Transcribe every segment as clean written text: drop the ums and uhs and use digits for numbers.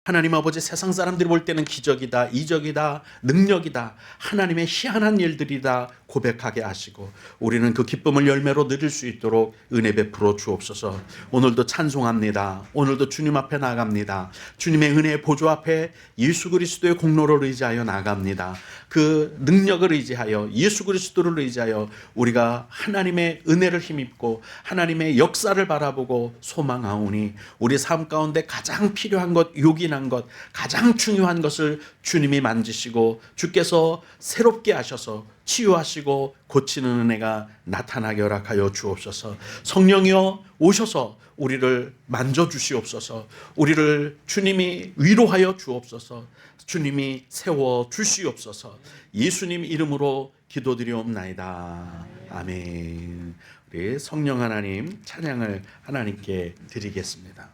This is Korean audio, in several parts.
하나님 아버지, 세상 사람들이 볼 때는 기적이다, 이적이다, 능력이다, 하나님의 희한한 일들이다 고백하게 하시고 우리는 그 기쁨을 열매로 누릴 수 있도록 은혜 베풀어 주옵소서. 오늘도 찬송합니다. 오늘도 주님 앞에 나갑니다. 주님의 은혜의 보좌 앞에 예수 그리스도의 공로를 의지하여 나갑니다. 그 능력을 의지하여, 예수 그리스도를 의지하여 우리가 하나님의 은혜를 힘입고 하나님의 역사를 바라보고 소망하오니 우리 삶 가운데 가장 필요한 것, 요긴한 것, 가장 중요한 것을 주님이 만지시고 주께서 새롭게 하셔서 치유하시고 고치는 은혜가 나타나게 허락하여 주옵소서. 성령이여 오셔서 우리를 만져주시옵소서. 우리를 주님이 위로하여 주옵소서. 주님이 세워 주시옵소서. 예수님 이름으로 기도드리옵나이다. 아멘. 우리 성령 하나님 찬양을 하나님께 드리겠습니다.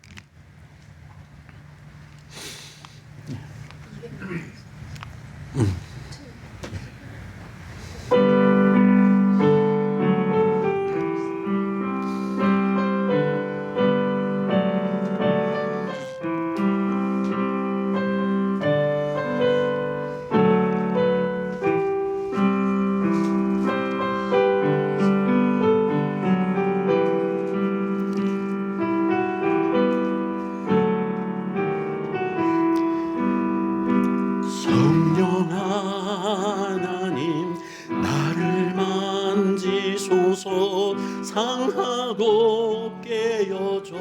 성령 하나님 나를 만지소서. 상하고 깨어져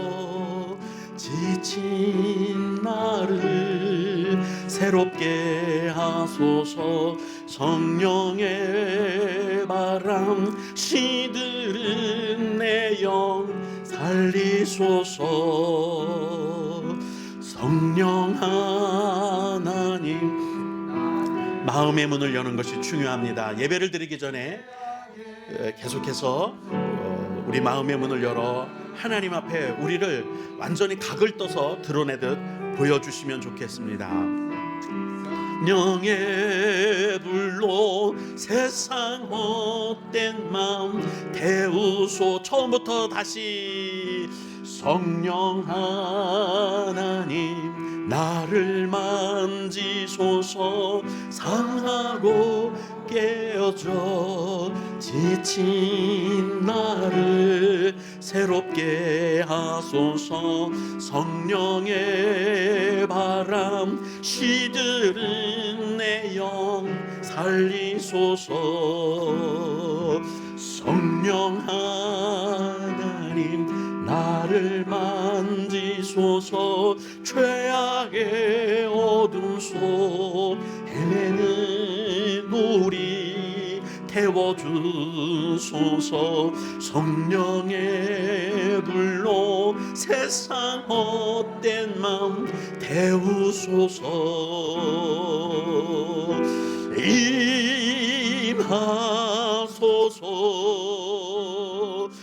지친 나를 새롭게 하소서. 성령의 바람 시들은 내 영 살리소서. 성령 하나님, 마음의 문을 여는 것이 중요합니다. 예배를 드리기 전에 계속해서 우리 마음의 문을 열어 하나님 앞에 우리를 완전히 각을 떠서 드러내듯 보여주시면 좋겠습니다. 성령의 불로 세상 헛된 마음 태우소. 처음부터 다시. 성령 하나님 나를 만지소서. 상하고 깨어져 지친 나를 새롭게 하소서. 성령의 바람 시들은 내 영 살리소서. 성령 하나님 나를 만지소서. 죄악의 어둠 속 헤매는 우리 태워주소서. 성령의 불로 세상 헛된 마음 태우소서. 임하소서.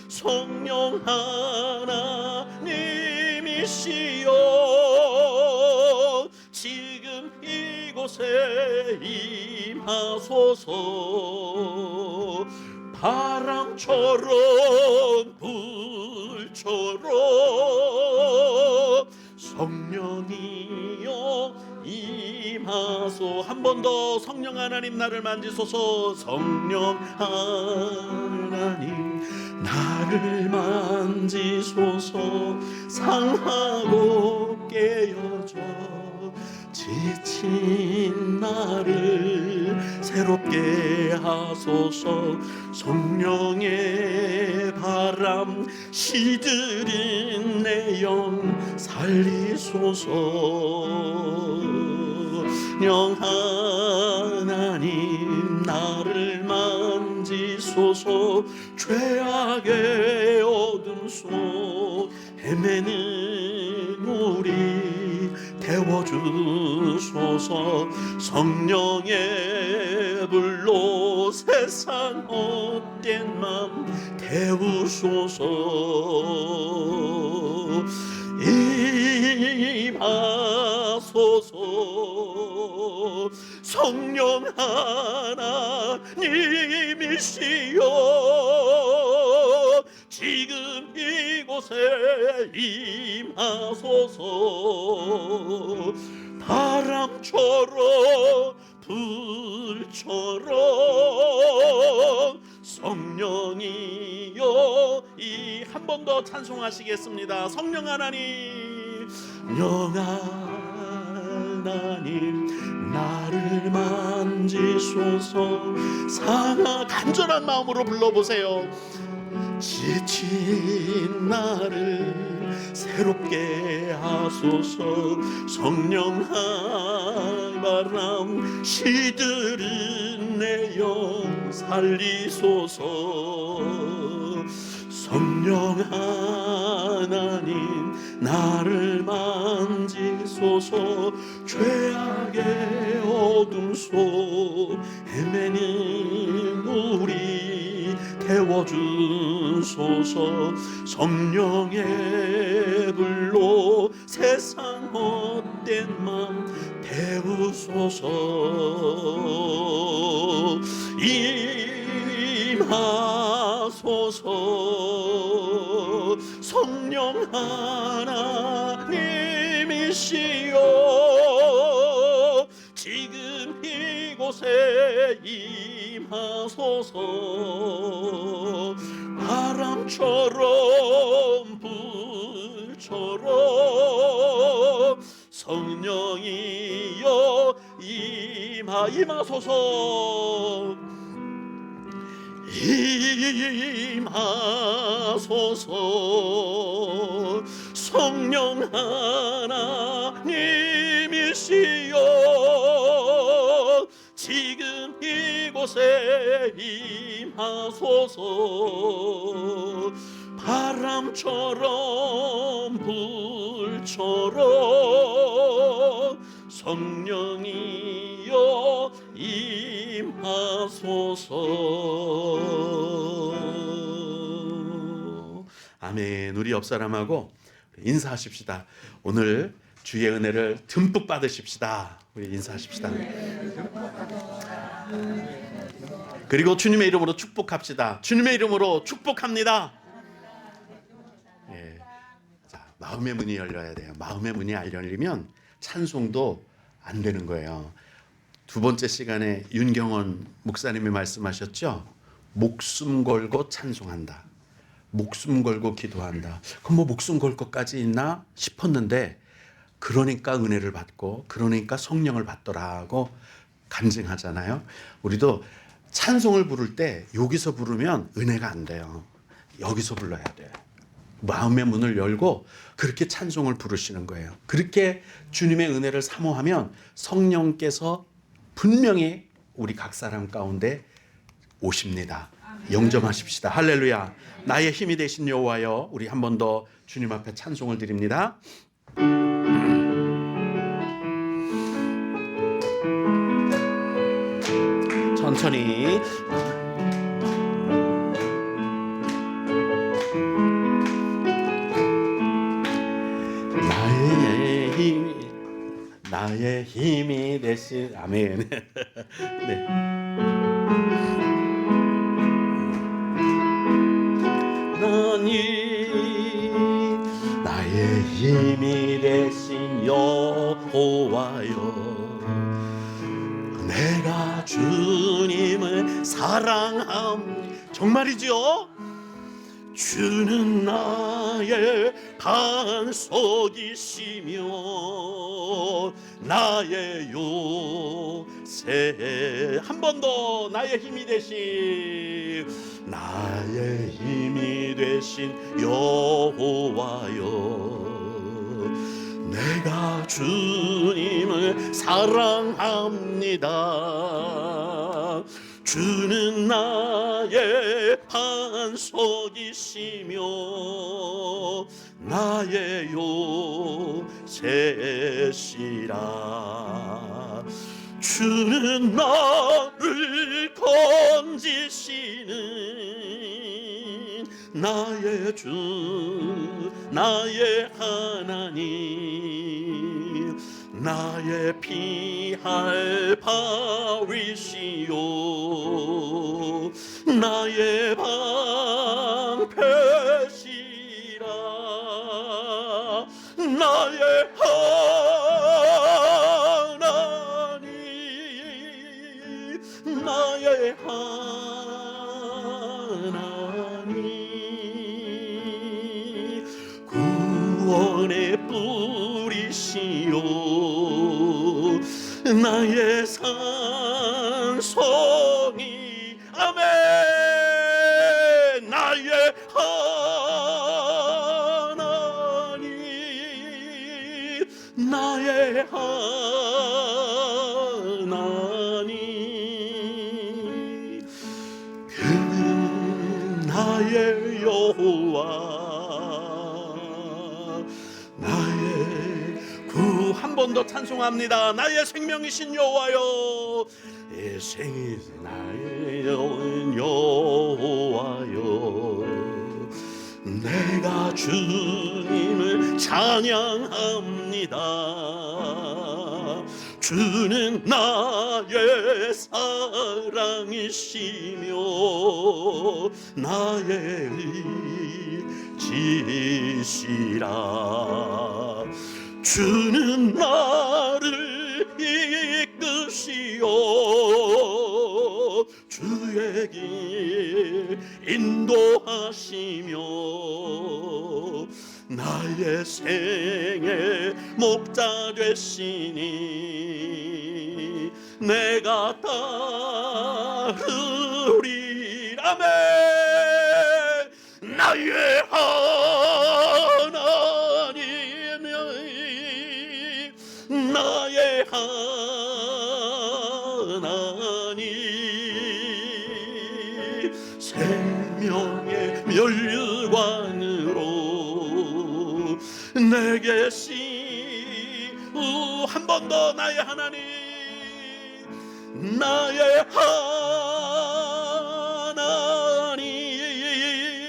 성령 하나님이시여 지금 이곳에 임하소서. 바람처럼 불처럼 성령이여 임하소. 한 번 더. 성령 하나님 나를 만지소서. 성령 하나님 나를 만지소서. 상하고 깨어져 지친 나를 새롭게 하소서. 성령의 바람 시들은 내 영 살리소서. 영 하나님 나를 만지소서. 죄악의 어둠 속 헤매는 우리 태워주소서. 성령의 불로 세상 헛된 맘 태우소서. 임하소서. 성령 하나님이시여 지금 이곳에 임하소서. 바람처럼 불처럼 성령이여 이 한 번 더 찬송하시겠습니다. 성령 하나님, 하나님 나를 만지소서. 간절한 마음으로 불러보세요. 지친 나를 새롭게 하소서. 성령 바람 시들은 내 영 살리소서. 성령 하나님 나를 만지소서. 죄악의 어둠 속 헤매는 우리 태워주소서. 성령의 불로 세상 헛된 맘 태우소서. 임하소서. 성령 하나님이시여 지금 이곳에 임하소서. 바람처럼 불처럼 성령이여 임하소서. 임하소서. 성령 하나님이시여 지금 이곳에 임하소서. 바람처럼 불처럼 성령이여 임하소서. 아멘. 우리 옆 사람하고 인사하십시다. 오늘 주의 은혜를 듬뿍 받으십시다. 우리 인사하십시다. 그리고 주님의 이름으로 축복합시다. 주님의 이름으로 축복합니다. 예. 자, 마음의 문이 열려야 돼요. 마음의 문이 안 열리면 찬송도 안 되는 거예요. 두 번째 시간에 윤경원 목사님이 말씀하셨죠. 목숨 걸고 찬송한다. 목숨 걸고 기도한다. 그럼 뭐 목숨 걸 것까지 있나 싶었는데, 그러니까 은혜를 받고 그러니까 성령을 받더라고 간증하잖아요. 우리도 찬송을 부를 때 여기서 부르면 은혜가 안 돼요. 여기서 불러야 돼요. 마음의 문을 열고 그렇게 찬송을 부르시는 거예요. 그렇게 주님의 은혜를 사모하면 성령께서 분명히 우리 각 사람 가운데 오십니다. 영접하십시다. 할렐루야. 나의 힘이 되신 여호와여, 우리 한 번 더 주님 앞에 찬송을 드립니다. 천천히. 나의 힘이 되신 아멘. 네. 나의 힘이 되신 여호와여, 내가 주님을 사랑함. 정말이죠? 주는 나의 반석이시며 나의 요새. 한 번 더. 나의 힘이 되신, 나의 힘이 되신 여호와여, 내가 주님을 사랑합니다. 주는 나의 반석이시며 나의 요새시라. 주는 나를 건지시는 나의 주, 나의 하나님, 나의 피할 바위시요 나의 방패시라. 나의 은혜 뿌리시오 나의 산성이 아멘 나의 하나님 나의 하나님 그는 나의 여호와 나의 구 한 번 더 찬송합니다. 나의 생명이신 여호와여 내 생이 나의 여호와여 내가 주님을 찬양합니다. 주는 나의 사랑이시며 나의 의지시라 주는 나를 이끄시어 주의 길 인도하시며 나의 생의 목자 되시니 내가 따르리 아멘 나의 하나님 나의 하나님 생명의 멸류관으로 내게 한 번 더 나의 하나님 나의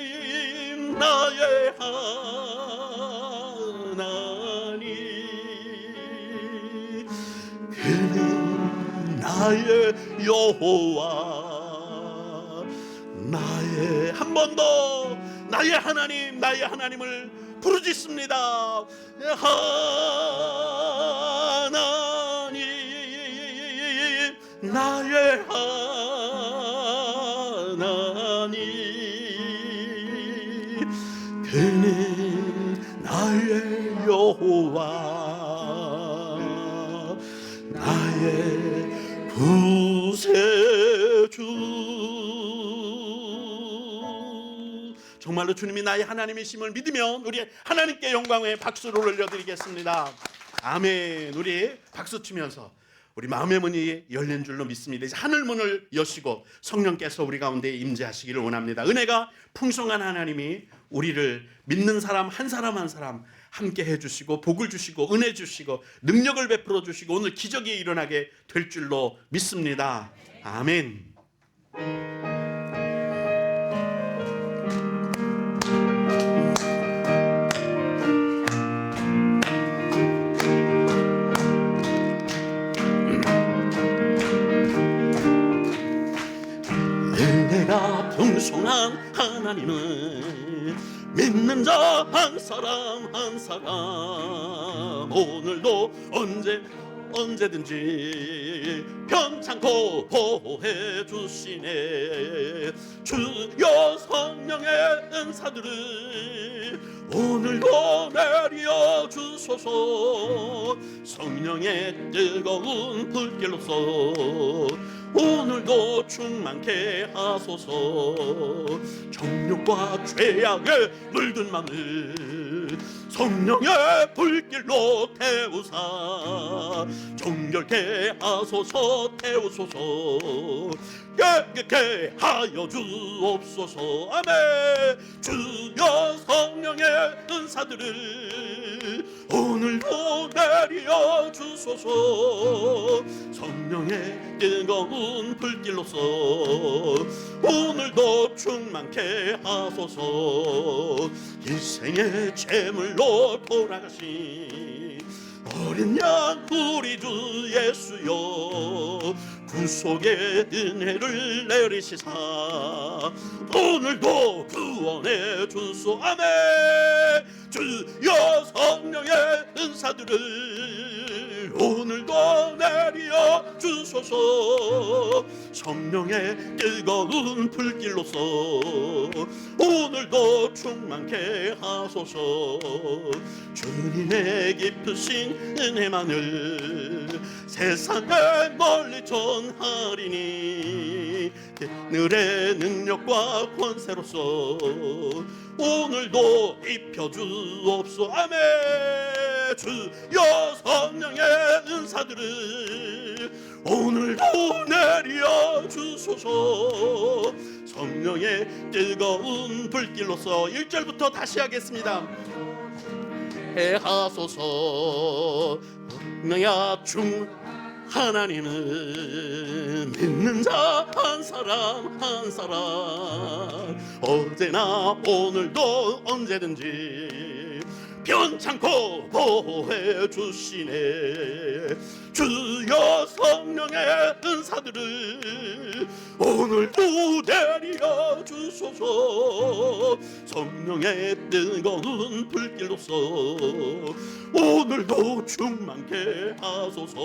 하나님 나의 하나님 그는 나의 여호와 나의 한 번 더 나의 하나님 나의 하나님을 부르짖습니다. 하나님 나의 하나님 그는 나의 여호와 나의 구세주 정말로 주님이 나의 하나님이심을 믿으면 우리 하나님께 영광의 박수를 올려드리겠습니다. 아멘. 우리 박수 치면서 우리 마음의 문이 열린 줄로 믿습니다. 이제 하늘 문을 여시고 성령께서 우리 가운데 임재하시기를 원합니다. 은혜가 풍성한 하나님이 우리를 믿는 사람 한 사람 한 사람 함께 해주시고 복을 주시고 은혜 주시고 능력을 베풀어 주시고 오늘 기적이 일어나게 될 줄로 믿습니다. 아멘. 은혜가 풍성한 하나님은 믿는 자 한 사람 한 사람 오늘도 언제든지 편찮고 보호해 주시네. 주여 성령의 은사들을 오늘도 내려 주소서. 성령의 뜨거운 불길로서 오늘도 충만케 하소서. 정욕과 죄악에 물든 맘을 성령의 불길로 태우사 정결케 하소서. 태우소서. 깨끗게 하여 주옵소서. 아멘. 주여 성령의 은사들을 오늘도 내려 주소서. 성령의 뜨거운 불길로서 오늘도 충만케 하소서. 일생의 제물로 돌아가신 어린 양 우리 주 예수여 구속의 은혜를 내리시사 오늘도 구원해 주소. 아멘. 주여 성령의 은사들을 오늘도 오늘도 내려 주소서. 성령의 뜨거운 불길로서 오늘도 충만케 하소서. 주님의 깊으신 은혜만을 세상에 널리 전하리니 그늘의 능력과 권세로서 오늘도 입혀주옵소. 아멘. 주여 성령의 은사들을 오늘도 내려 주소서. 성령의 뜨거운 불길로서 1절부터 다시 하겠습니다. 하소서. 너야 중 하나님은 믿는 자 한 사람 한 사람 어제나 오늘도 언제든지 변창고 보호해 주시네. 주여 성령의 은사들을 오늘도 내려 주소서. 성령의 뜨거운 불길로서 오늘도 충만케 하소서.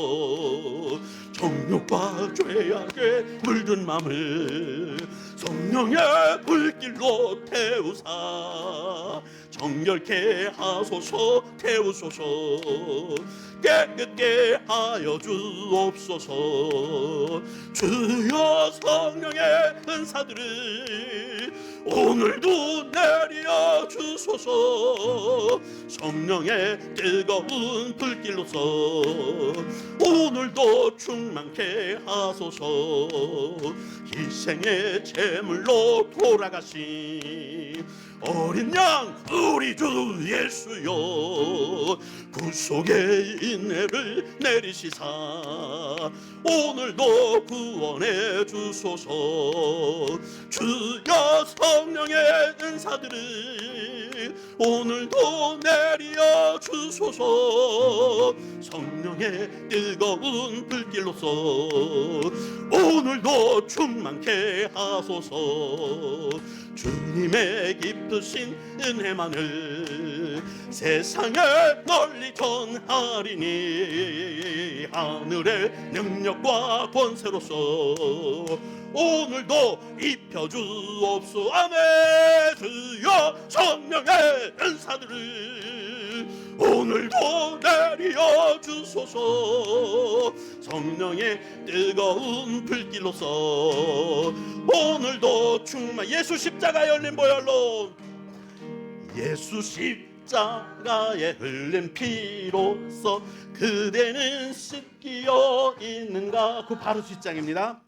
정욕과 죄악에 물든 맘을 성령의 불길로 태우사 정결케 하소서. 태우소서. 깨끗게 하여 주옵소서. 주여 성령의 은사들을 오늘도 내려 주소서. 성령의 뜨거운 불길로서 오늘도 충만케 하소서. 희생의 제물로 돌아가신 어린 양 우리 주 예수여 구속의 인내를 내리시사 오늘도 구원해 주소서. 주여 성령의 은사들을 오늘도 내려 주소서. 성령의 뜨거운 불길로서 오늘도 충만케 하소서. 주님의 깊으신 은혜만을 세상에 널리 전하리니 하늘의 능력과 권세로서 오늘도 입혀주옵소. 아멘. 주여 성령의 은사들을 오늘도 내려 주소서. 성령의 뜨거운 불길로서 오늘도 충만. 예수 십자가 열린 보혈로 예수 십자가에 흘린 피로써 그대는 씻기어 있는가. 그 바로 뒷장입니다.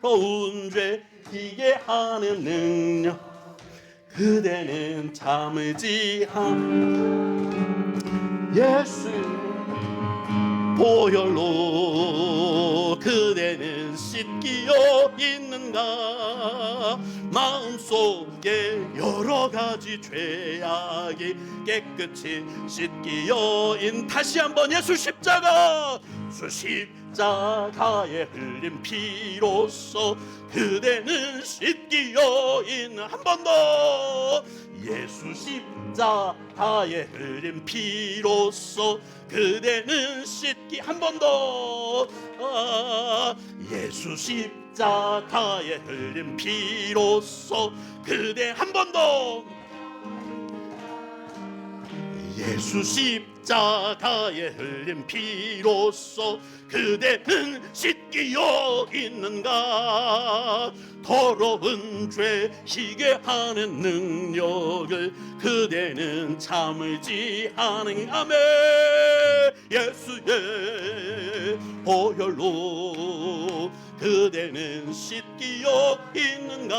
더운 죄 이게 하는 능력 그대는 참을지 예수 보혈로 그대는 씻기어 있는가. 마음속에 여러 가지 죄악이 깨끗이 씻기어 있는. 다시 한번 예수 십자가. 주 십자가에 흘린 피로써 그대는 씻기어 있는. 한 번 더. 예수 십자가에 흘린 피로써 그대는 씻기. 한 번 더. 예수 십자가에 흘린 피로써 그대. 한 번 더. 예수 십자가에 흘린 피로써 그대는 씻기어 있는가. 더러운 죄 희게 하는 능력을 그대는 참을지 하는. 아멘. 예수의 보혈로 그대는 씻기어 있는가.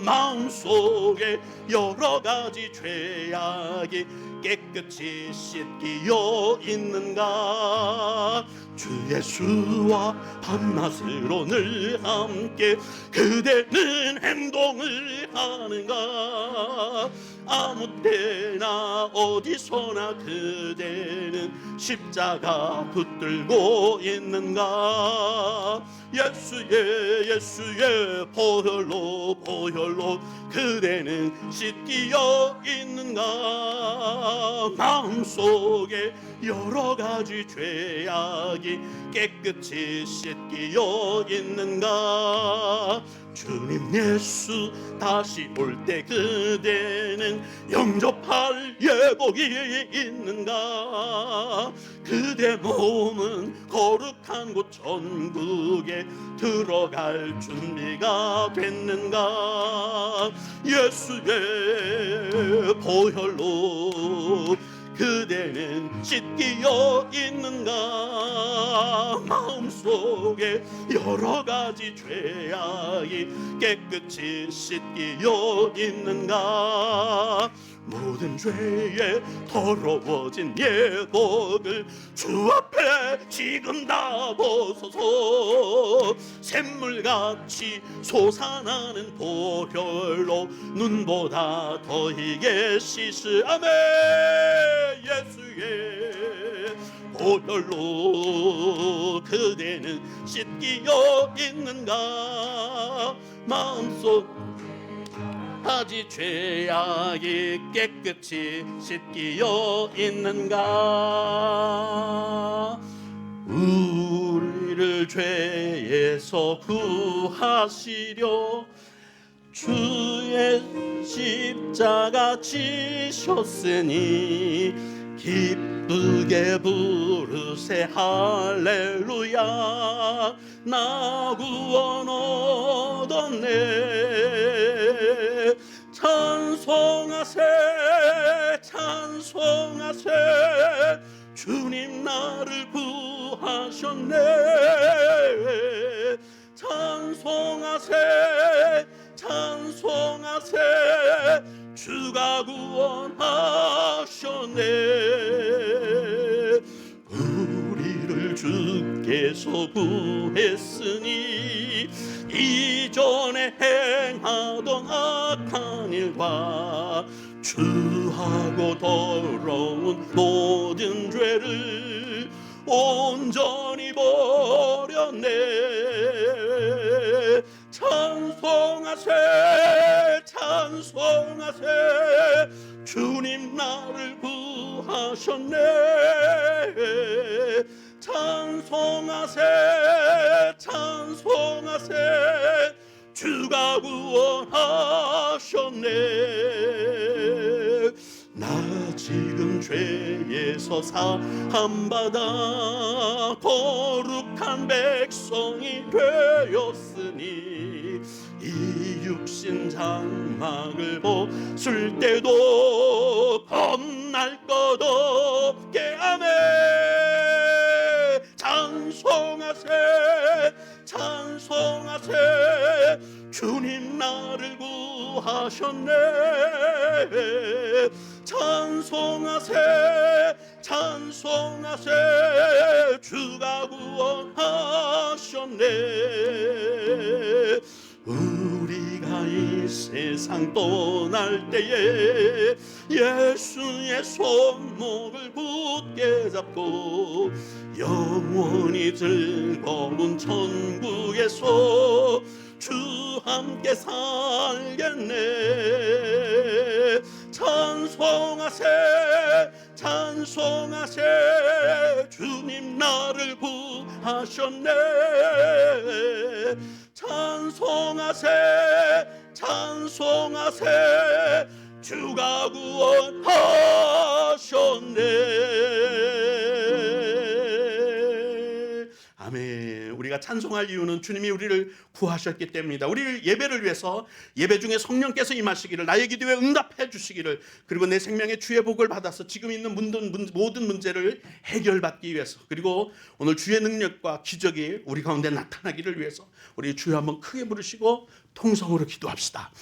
마음속에 여러 가지 죄악이 깨끗이 씻기어 있는가. 주 예수와 밤낮으로 늘 함께 그대는 행동을 하는가. 아무 때나 어디서나 그대는 십자가 붙들고 있는가. 예수의 보혈로 그대는 씻기어 있는가. 마음속에 여러 가지 죄악이 깨끗이 씻기어 있는가. 주님 예수 다시 올 때 그대는 영접할 예복이 있는가. 그대 몸은 거룩한 곳 천국에 들어갈 준비가 됐는가. 예수의 보혈로 그대는 씻기어 있는가. 마음속에 여러 가지 죄악이 깨끗이 씻기어 있는가. 모든 죄에 더러워진 예복을 주 앞에 지금 다 벗어서 샘물같이 솟아나는 보혈로 눈보다 더 희게 씻으. 아멘. 예수의 보혈로 그대는 씻기어 있는가. 마음속 아직 죄악이 깨끗이 씻기어 있는가. 우리를 죄에서 구하시려 주의 십자가 지셨으니 기쁘게 부르세 할렐루야. 나 구원 얻었네. 찬송하세 주님 나를 구하셨네. 찬송하세 주가 구원하셨네. 우리를 주께서 구했으니 이전에 행하던 악한 일과 주하고 더러운 모든 죄를 온전히 버렸네. 찬송하세 주님 나를 구하셨네. 찬송하세 주가 구원하셨네. 나 지금 죄에서 사함받아 거룩한 백성이 되었으니 이 육신 장막을 벗을 때도 겁날 것 없게. 아멘. 찬송하세 주님 나를 구하셨네. 찬송하세 주가 구원하셨네. 우리가 이 세상 떠날 때에 예수의 손목을 굳게 잡고 영원히 즐거운 천국에서 주 함께 살겠네. 찬송하세 주님 나를 구하셨네. 찬송하세 주가 구원하셨네. 아멘. 우리가 찬송할 이유는 주님이 우리를 구하셨기 때문이다. 우리를 예배를 위해서 예배 중에 성령께서 임하시기를, 나의 기도에 응답해 주시기를, 그리고 내 생명의 주의 복을 받아서 지금 있는 모든 문제를 해결받기 위해서, 그리고 오늘 주의 능력과 기적이 우리 가운데 나타나기를 위해서 우리 주여 한번 크게 부르시고 통성으로 기도합시다.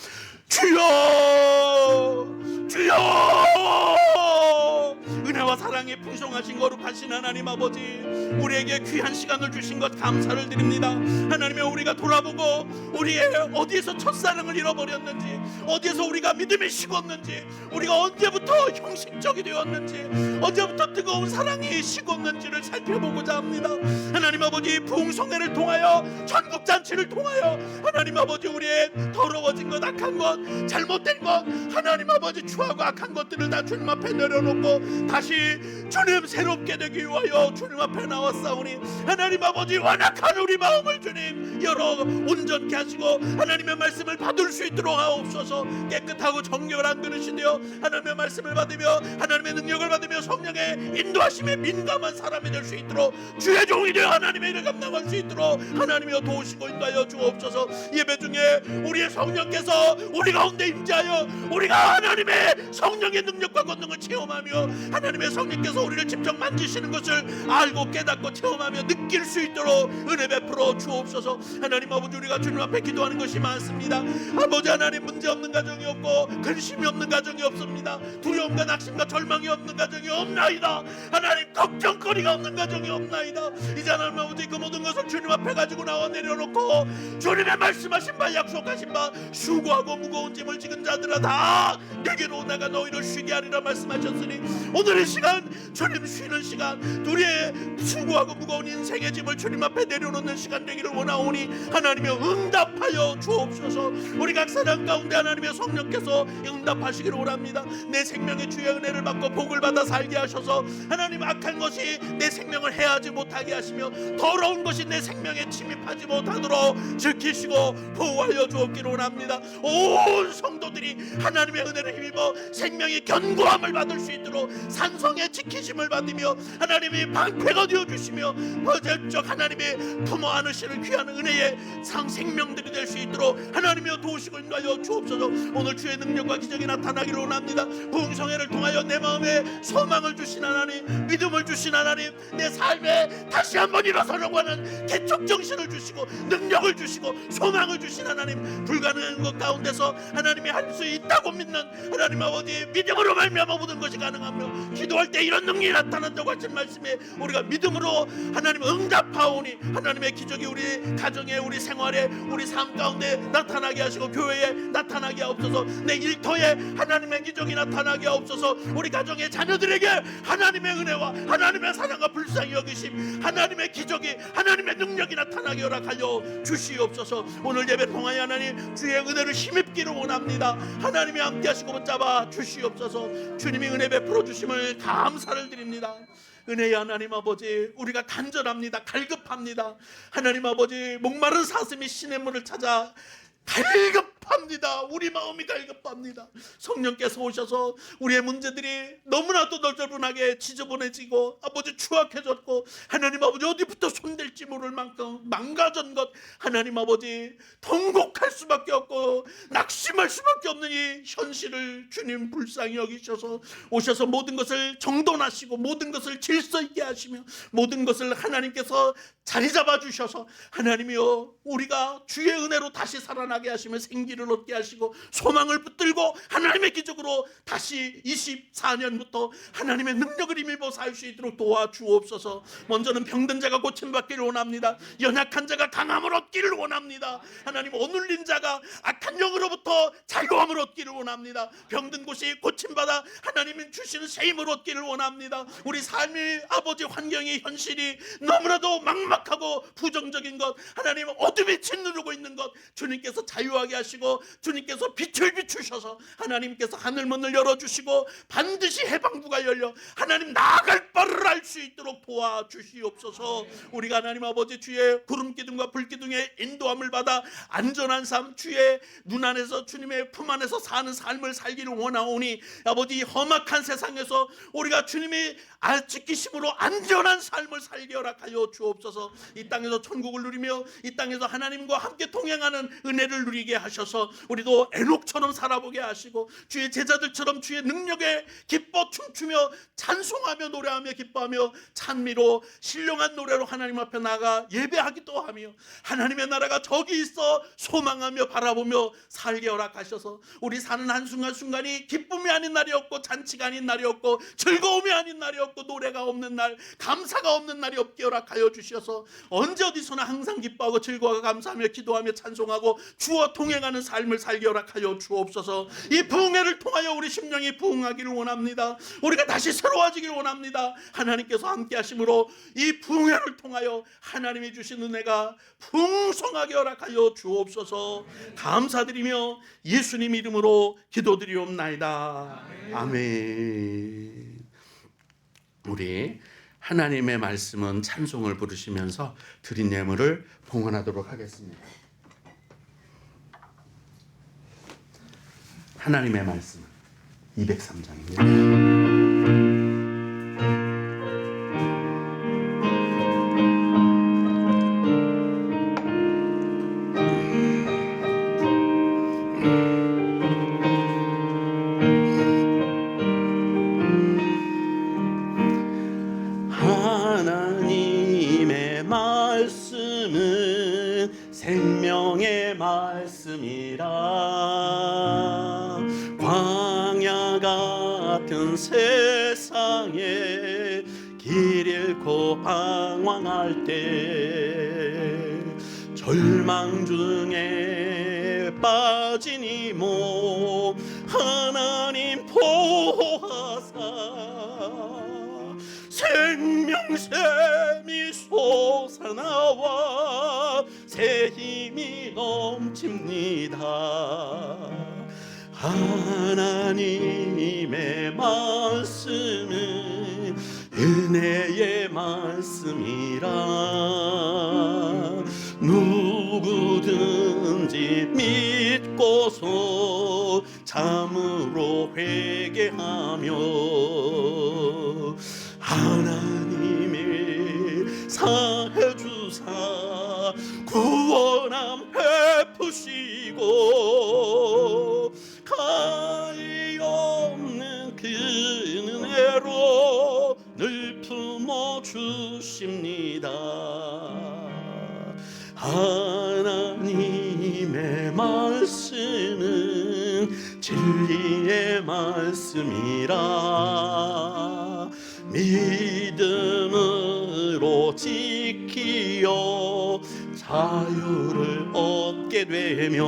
주여, 주여, 은혜와 사랑 사랑이 풍성하신 거룩하신 하나님 아버지, 우리에게 귀한 시간을 주신 것 감사를 드립니다. 하나님의 우리가 돌아보고 우리의 어디에서 첫사랑을 잃어버렸는지, 어디에서 우리가 믿음이 식었는지, 우리가 언제부터 형식적이 되었는지, 언제부터 뜨거운 사랑이 식었는지를 살펴보고자 합니다. 하나님 아버지, 부흥성회를 통하여, 전국잔치를 통하여 하나님 아버지, 우리의 더러워진 것, 악한 것, 잘못된 것, 하나님 아버지 추하고 악한 것들을 다 주님 앞에 내려놓고 다시 주님 새롭게 되기 위하여 주님 앞에 나왔사오니, 하나님 아버지, 완악한 우리 마음을 주님 열어 온전케 하시고 하나님의 말씀을 받을 수 있도록 하옵소서. 깨끗하고 정결한 그릇이 되어 하나님의 말씀을 받으며 하나님의 능력을 받으며 성령의 인도하심에 민감한 사람이 될 수 있도록 주의 종이 되어 하나님의 일을 감당할 수 있도록 하나님이여 도우시고 인도하여 주옵소서. 예배 중에 우리의 성령께서 우리 가운데 임재하여 우리가 하나님의 성령의 능력과 권능을 체험하며 하나님의 성령께서 우리를 직접 만지시는 것을 알고 깨닫고 체험하며 느낄 수 있도록 은혜 베풀어 주옵소서. 하나님 아버지, 우리가 주님 앞에 기도하는 것이 많습니다. 아버지 하나님, 문제 없는 가정이 없고 근심이 없는 가정이 없습니다. 두려움과 낙심과 절망이 없는 가정이 없나이다. 하나님, 걱정거리가 없는 가정이 없나이다. 이제 하나님 아버지, 그 모든 것을 주님 앞에 가지고 나와 내려놓고 주님의 말씀하신 바, 약속하신 바, 수고하고 무거운 짐을 지은 자들아 다 내게로 나가 너희를 쉬게 하리라 말씀하셨으니, 오늘 이 시간 주님 쉬는 시간, 우리의 수고하고 무거운 인생의 짐을 주님 앞에 내려놓는 시간 되기를 원하오니 하나님의 응답하여 주옵소서. 우리 각 사람 가운데 하나님의 성령께서 응답하시기를 원합니다. 내 생명의 주의 은혜를 받고 복을 받아 살게 하셔서 하나님, 악한 것이 내 생명을 해하지 못하게 하시며 더러운 것이 내 생명에 침입하지 못하도록 지키시고 보호하여 주옵기를 원합니다. 온 성도들이 하나님의 은혜를 힘입어 생명의 견고함을 받을 수 있도록 산성의 지키심을 받으며 하나님이 방패가 되어주시며 버절적 하나님의 품어 안으시는 귀한 은혜의 생명들이 될 수 있도록 하나님이여 도우시고 인도하여 주옵소서. 오늘 주의 능력과 기적이 나타나기를 원합니다. 부흥성회를 통하여 내 마음에 소망을 주신 하나님, 믿음을 주신 하나님, 내 삶에 다시 한번 일어서려고 하는 개척 정신을 주시고 능력을 주시고 소망을 주신 하나님, 불가능한 것 가운데서 하나님이 할 수 있다고 믿는 하나님 아버지, 믿음으로 말미암아 모든 것이 가능하며 기도할 때 이런 능력이 나타난다고 하신 말씀에 우리가 믿음으로 하나님 응답하오니 하나님의 기적이 우리 가정에, 우리 생활에, 우리 삶 가운데 나타나게 하시고 교회에 나타나게 하옵소서. 내 일터에 하나님의 기적이 나타나게 하옵소서. 우리 가정의 자녀들에게 하나님의 은혜와 하나님의 사랑과 불쌍히 여기심, 하나님의 기적이, 하나님의 능력이 나타나게 허락하여 주시옵소서. 오늘 예배 통하여 하나님 주의 은혜를 힘입기를 원합니다. 하나님이 함께 하시고 붙잡아 주시옵소서. 주님이 은혜 베풀어 주심을 감사를 드립니다. 은혜의 하나님 아버지, 우리가 간절합니다. 갈급합니다. 하나님 아버지, 목마른 사슴이 시냇물을 찾아 갈급합니다. 우리 마음이 갈급합니다. 성령께서 오셔서 우리의 문제들이 너무나도 널널분하게 지저분해지고 아버지 추악해졌고 하나님 아버지 어디부터 손댈지 모를 만큼 망가진 것, 하나님 아버지 통곡할 수밖에 없고 낙심할 수밖에 없는 이 현실을 주님 불쌍히 여기셔서 오셔서 모든 것을 정돈하시고 모든 것을 질서 있게 하시며 모든 것을 하나님께서 자리 잡아 주셔서 하나님이여, 우리가 주의 은혜로 다시 살아나게 하시며 생기를 얻게 하시고 소망을 붙들고 하나님의 기적으로 다시 24년부터 하나님의 능력을 힘입어 살 수 있도록 도와주옵소서. 먼저는 병든 자가 고침받기를 원합니다. 연약한 자가 강함을 얻기를 원합니다. 하나님, 오눌린 자가 악한 영으로부터 자유함을 얻기를 원합니다. 병든 곳이 고침받아 하나님이 주시는 세임을 얻기를 원합니다. 우리 삶의 아버지 환경의 현실이 너무나도 막막하고 부정적인 것, 하나님 어둠이 짓누르고 있는 것 주님께서 자유하게 하시고 주님께서 빛을 비추셔서 하나님께서 하늘문을 열어주시고 반드시 해방부가 열려 하나님 나아갈 바를 알 수 있도록 도와주시옵소서. 우리가 하나님 아버지 주의 구름기둥과 불기둥의 인도함을 받아 안전한 삶, 주의 눈 안에서 주님의 품 안에서 사는 삶을 살기를 원하오니 아버지, 험악한 세상에서 우리가 주님이 지키심으로 안전한 삶을 살게 허락하여 주옵소서. 이 땅에서 천국을 누리며 이 땅에서 하나님과 함께 동행하는 은혜를 누리게 하셔서 주셔서 우리도 에녹처럼 살아보게 하시고 주의 제자들처럼 주의 능력에 기뻐 춤추며 찬송하며 노래하며 기뻐하며 찬미로 신령한 노래로 하나님 앞에 나가 예배하기도 하며 하나님의 나라가 저기 있어 소망하며 바라보며 살게 허락하셔서 우리 사는 한순간순간이 기쁨이 아닌 날이 없고 잔치가 아닌 날이 없고 즐거움이 아닌 날이 없고 노래가 없는 날, 감사가 없는 날이 없게 허락하여 주셔서 언제 어디서나 항상 기뻐하고 즐거워하고 감사하며 기도하며 찬송하고 주와 동행하는 삶을 살게 허락하여 주옵소서. 이 부흥회를 통하여 우리 심령이 부흥하기를 원합니다. 우리가 다시 새로워지기를 원합니다. 하나님께서 함께 하심으로 이 부흥회를 통하여 하나님이 주신 은혜가 풍성하게 허락하여 주옵소서. 감사드리며 예수님 이름으로 기도드리옵나이다. 아멘. 우리 하나님의 말씀은 찬송을 부르시면서 드린 예물을 봉헌하도록 하겠습니다. 하나님의 말씀 203장입니다. 하나님의 말씀은 생명의 말씀이라 광야 같은 세상에 길 잃고 방황할 때 절망 중에 빠진 이모 하나님 보호하사 생명샘이 솟아나와 새 힘이 넘칩니다. 하나님의 말씀은 은혜의 말씀이라 누구든지 믿고서 참으로 회개하며 하나님의 사해 주사 구원함 베푸시고 가히 없는 그 은혜로 늘 품어 주십니다. 하나님의 말씀은 진리의 말씀이라 믿음으로 지키어 자유를 얻게 되며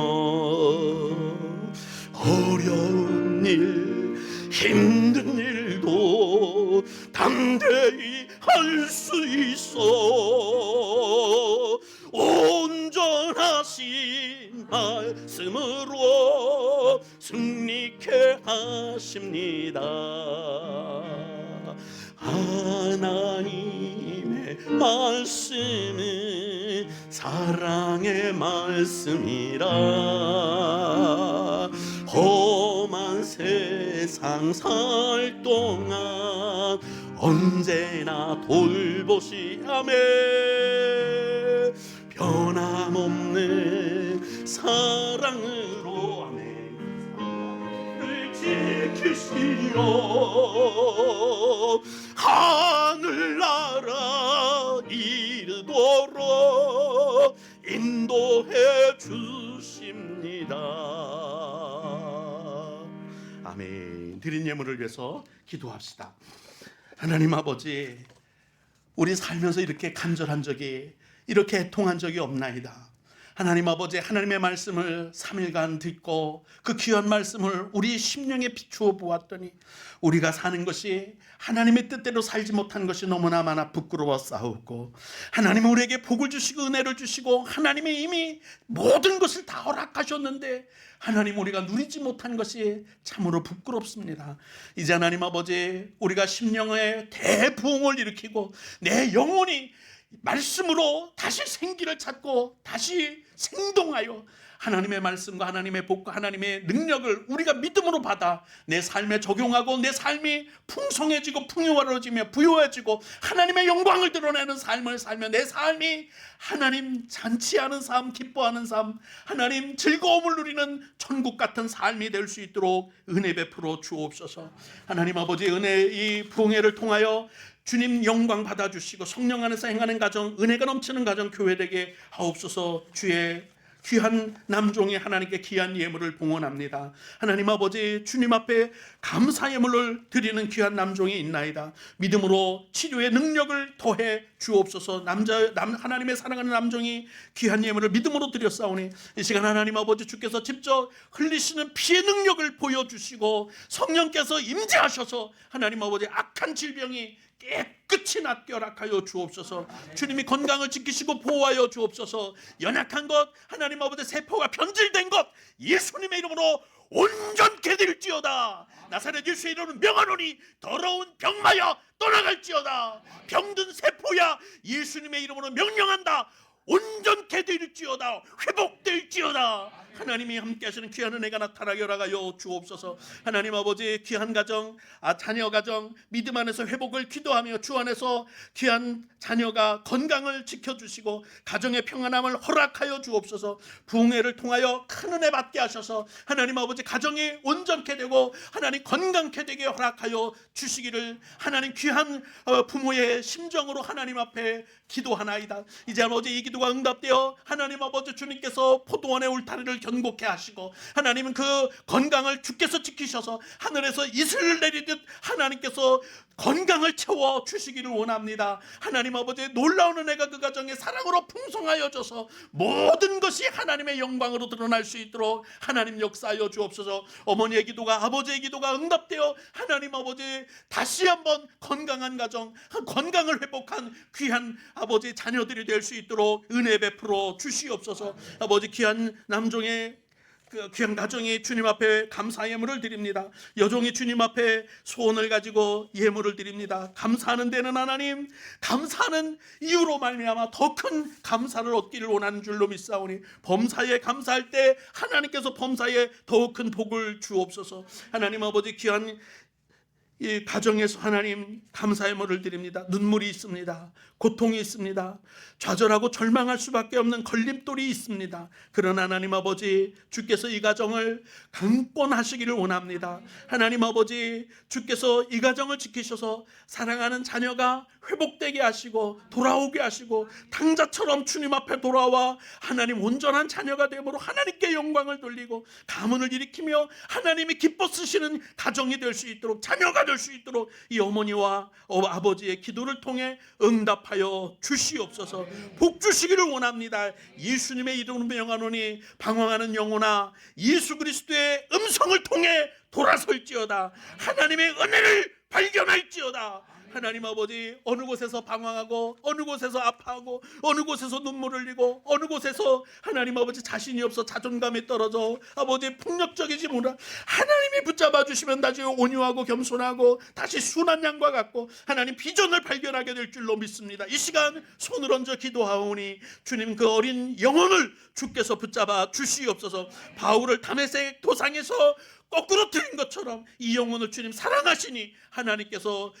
어려운 일 힘든 일도 담대히 할 수 있어 온전하신 말씀으로 승리케 하십니다. 하나님의 말씀은 사랑의 말씀이라 험한 세상 살 동안 언제나 돌보시하며 변함없는 사랑으로 지키시어 하늘나라 이르도록 인도해 주십니다. 아멘. 드린 예물을 위해서 기도합시다. 하나님 아버지, 우리 살면서 이렇게 간절한 적이, 이렇게 애통한 적이 없나이다. 하나님 아버지, 하나님의 말씀을 3일간 듣고 그 귀한 말씀을 우리 심령에 비추어 보았더니 우리가 사는 것이 하나님의 뜻대로 살지 못한 것이 너무나 많아 부끄러워 싸웠고, 하나님은 우리에게 복을 주시고 은혜를 주시고 하나님이 이미 모든 것을 다 허락하셨는데 하나님 우리가 누리지 못한 것이 참으로 부끄럽습니다. 이제 하나님 아버지, 우리가 심령의 대부흥을 일으키고 내 영혼이 말씀으로 다시 생기를 찾고 다시 생동하여 하나님의 말씀과 하나님의 복과 하나님의 능력을 우리가 믿음으로 받아 내 삶에 적용하고 내 삶이 풍성해지고 풍요로워지며 부유해지고 하나님의 영광을 드러내는 삶을 살며 내 삶이 하나님 잔치하는 삶, 기뻐하는 삶, 하나님 즐거움을 누리는 천국 같은 삶이 될 수 있도록 은혜 베풀어 주옵소서. 하나님 아버지, 은혜 이 부흥회를 통하여 주님 영광 받아주시고 성령 안에서 행하는 가정, 은혜가 넘치는 가정 교회 되게 하옵소서. 주의 귀한 남종이 하나님께 귀한 예물을 봉헌합니다. 하나님 아버지, 주님 앞에 감사 예물을 드리는 귀한 남종이 있나이다. 믿음으로 치료의 능력을 더해 주옵소서. 하나님의 사랑하는 남종이 귀한 예물을 믿음으로 드렸사오니 이 시간 하나님 아버지, 주께서 직접 흘리시는 피의 능력을 보여주시고 성령께서 임재하셔서 하나님 아버지, 악한 질병이 깨끗이 낫게락하여 주옵소서. 주님이 건강을 지키시고 보호하여 주옵소서. 연약한 것, 하나님 아버지 세포가 변질된 것 예수님의 이름으로 온전케 될지어다. 나사렛 예수의 이름으로 명하노니 더러운 병마여 떠나갈지어다. 병든 세포야 예수님의 이름으로 명령한다. 온전케 될지어다. 회복될지어다. 하나님이 함께 하시는 귀한 은혜가 나타나게 허락하여 주옵소서. 하나님 아버지, 귀한 가정, 자녀 가정 믿음 안에서 회복을 기도하며 주 안에서 귀한 자녀가 건강을 지켜주시고 가정의 평안함을 허락하여 주옵소서. 부흥회를 통하여 큰 은혜 받게 하셔서 하나님 아버지 가정이 온전케 되고 하나님 건강케 되게 허락하여 주시기를 하나님 귀한 부모의 심정으로 하나님 앞에 기도하나이다. 이제 아버지, 이 기도가 응답되어 하나님 아버지 주님께서 포도원의 울타리를 견고케 하시고 하나님은 그 건강을 주께서 지키셔서 하늘에서 이슬을 내리듯 하나님께서 건강을 채워 주시기를 원합니다. 하나님 아버지, 놀라운 은혜가 그 가정에 사랑으로 풍성하여져서 모든 것이 하나님의 영광으로 드러날 수 있도록 하나님 역사하여 주옵소서. 어머니의 기도가, 아버지의 기도가 응답되어 하나님 아버지 다시 한번 건강한 가정, 건강을 회복한 귀한 아버지 자녀들이 될 수 있도록 은혜 베풀어 주시옵소서. 아버지, 귀한 남종의 귀한 가정이 주님 앞에 감사 예물을 드립니다. 여종이 주님 앞에 소원을 가지고 예물을 드립니다. 감사하는 데는 하나님, 감사하는 이유로 말미암아 더 큰 감사를 얻기를 원하는 줄로 믿사오니 범사에 감사할 때 하나님께서 범사에 더욱 큰 복을 주옵소서. 하나님 아버지, 귀한 이 가정에서 하나님 감사의 예물을 드립니다. 눈물이 있습니다. 고통이 있습니다. 좌절하고 절망할 수밖에 없는 걸림돌이 있습니다. 그러나 하나님 아버지, 주께서 이 가정을 강권하시기를 원합니다. 하나님 아버지, 주께서 이 가정을 지키셔서 사랑하는 자녀가 회복되게 하시고 돌아오게 하시고 탕자처럼 주님 앞에 돌아와 하나님 온전한 자녀가 되므로 하나님께 영광을 돌리고 가문을 일으키며 하나님이 기뻐 쓰시는 가정이 될 수 있도록, 자녀가 될 수 있도록 이 어머니와 아버지의 기도를 통해 응답하여 주시옵소서. 복 주시기를 원합니다. 예수님의 이름으로 명하노니 방황하는 영혼아, 예수 그리스도의 음성을 통해 돌아설지어다. 하나님의 은혜를 발견할지어다. 하나님 아버지, 어느 곳에서 방황하고 어느 곳에서 아파하고 어느 곳에서 눈물을 흘리고 어느 곳에서 하나님 아버지 자신이 없어 자존감이 떨어져 아버지 폭력적이지 못한 하나님이 붙잡아 주시면 다시 온유하고 겸손하고 다시 순한 양과 같고 하나님 비전을 발견하게 될 줄로 믿습니다. 이 시간 손을 얹어 기도하오니 주님, 그 어린 영혼을 주께서 붙잡아 주시옵소서. 바울을 다메섹 도상에서 거꾸로 틀린 것처럼 이 영혼을 주님 사랑하시니 하나님께서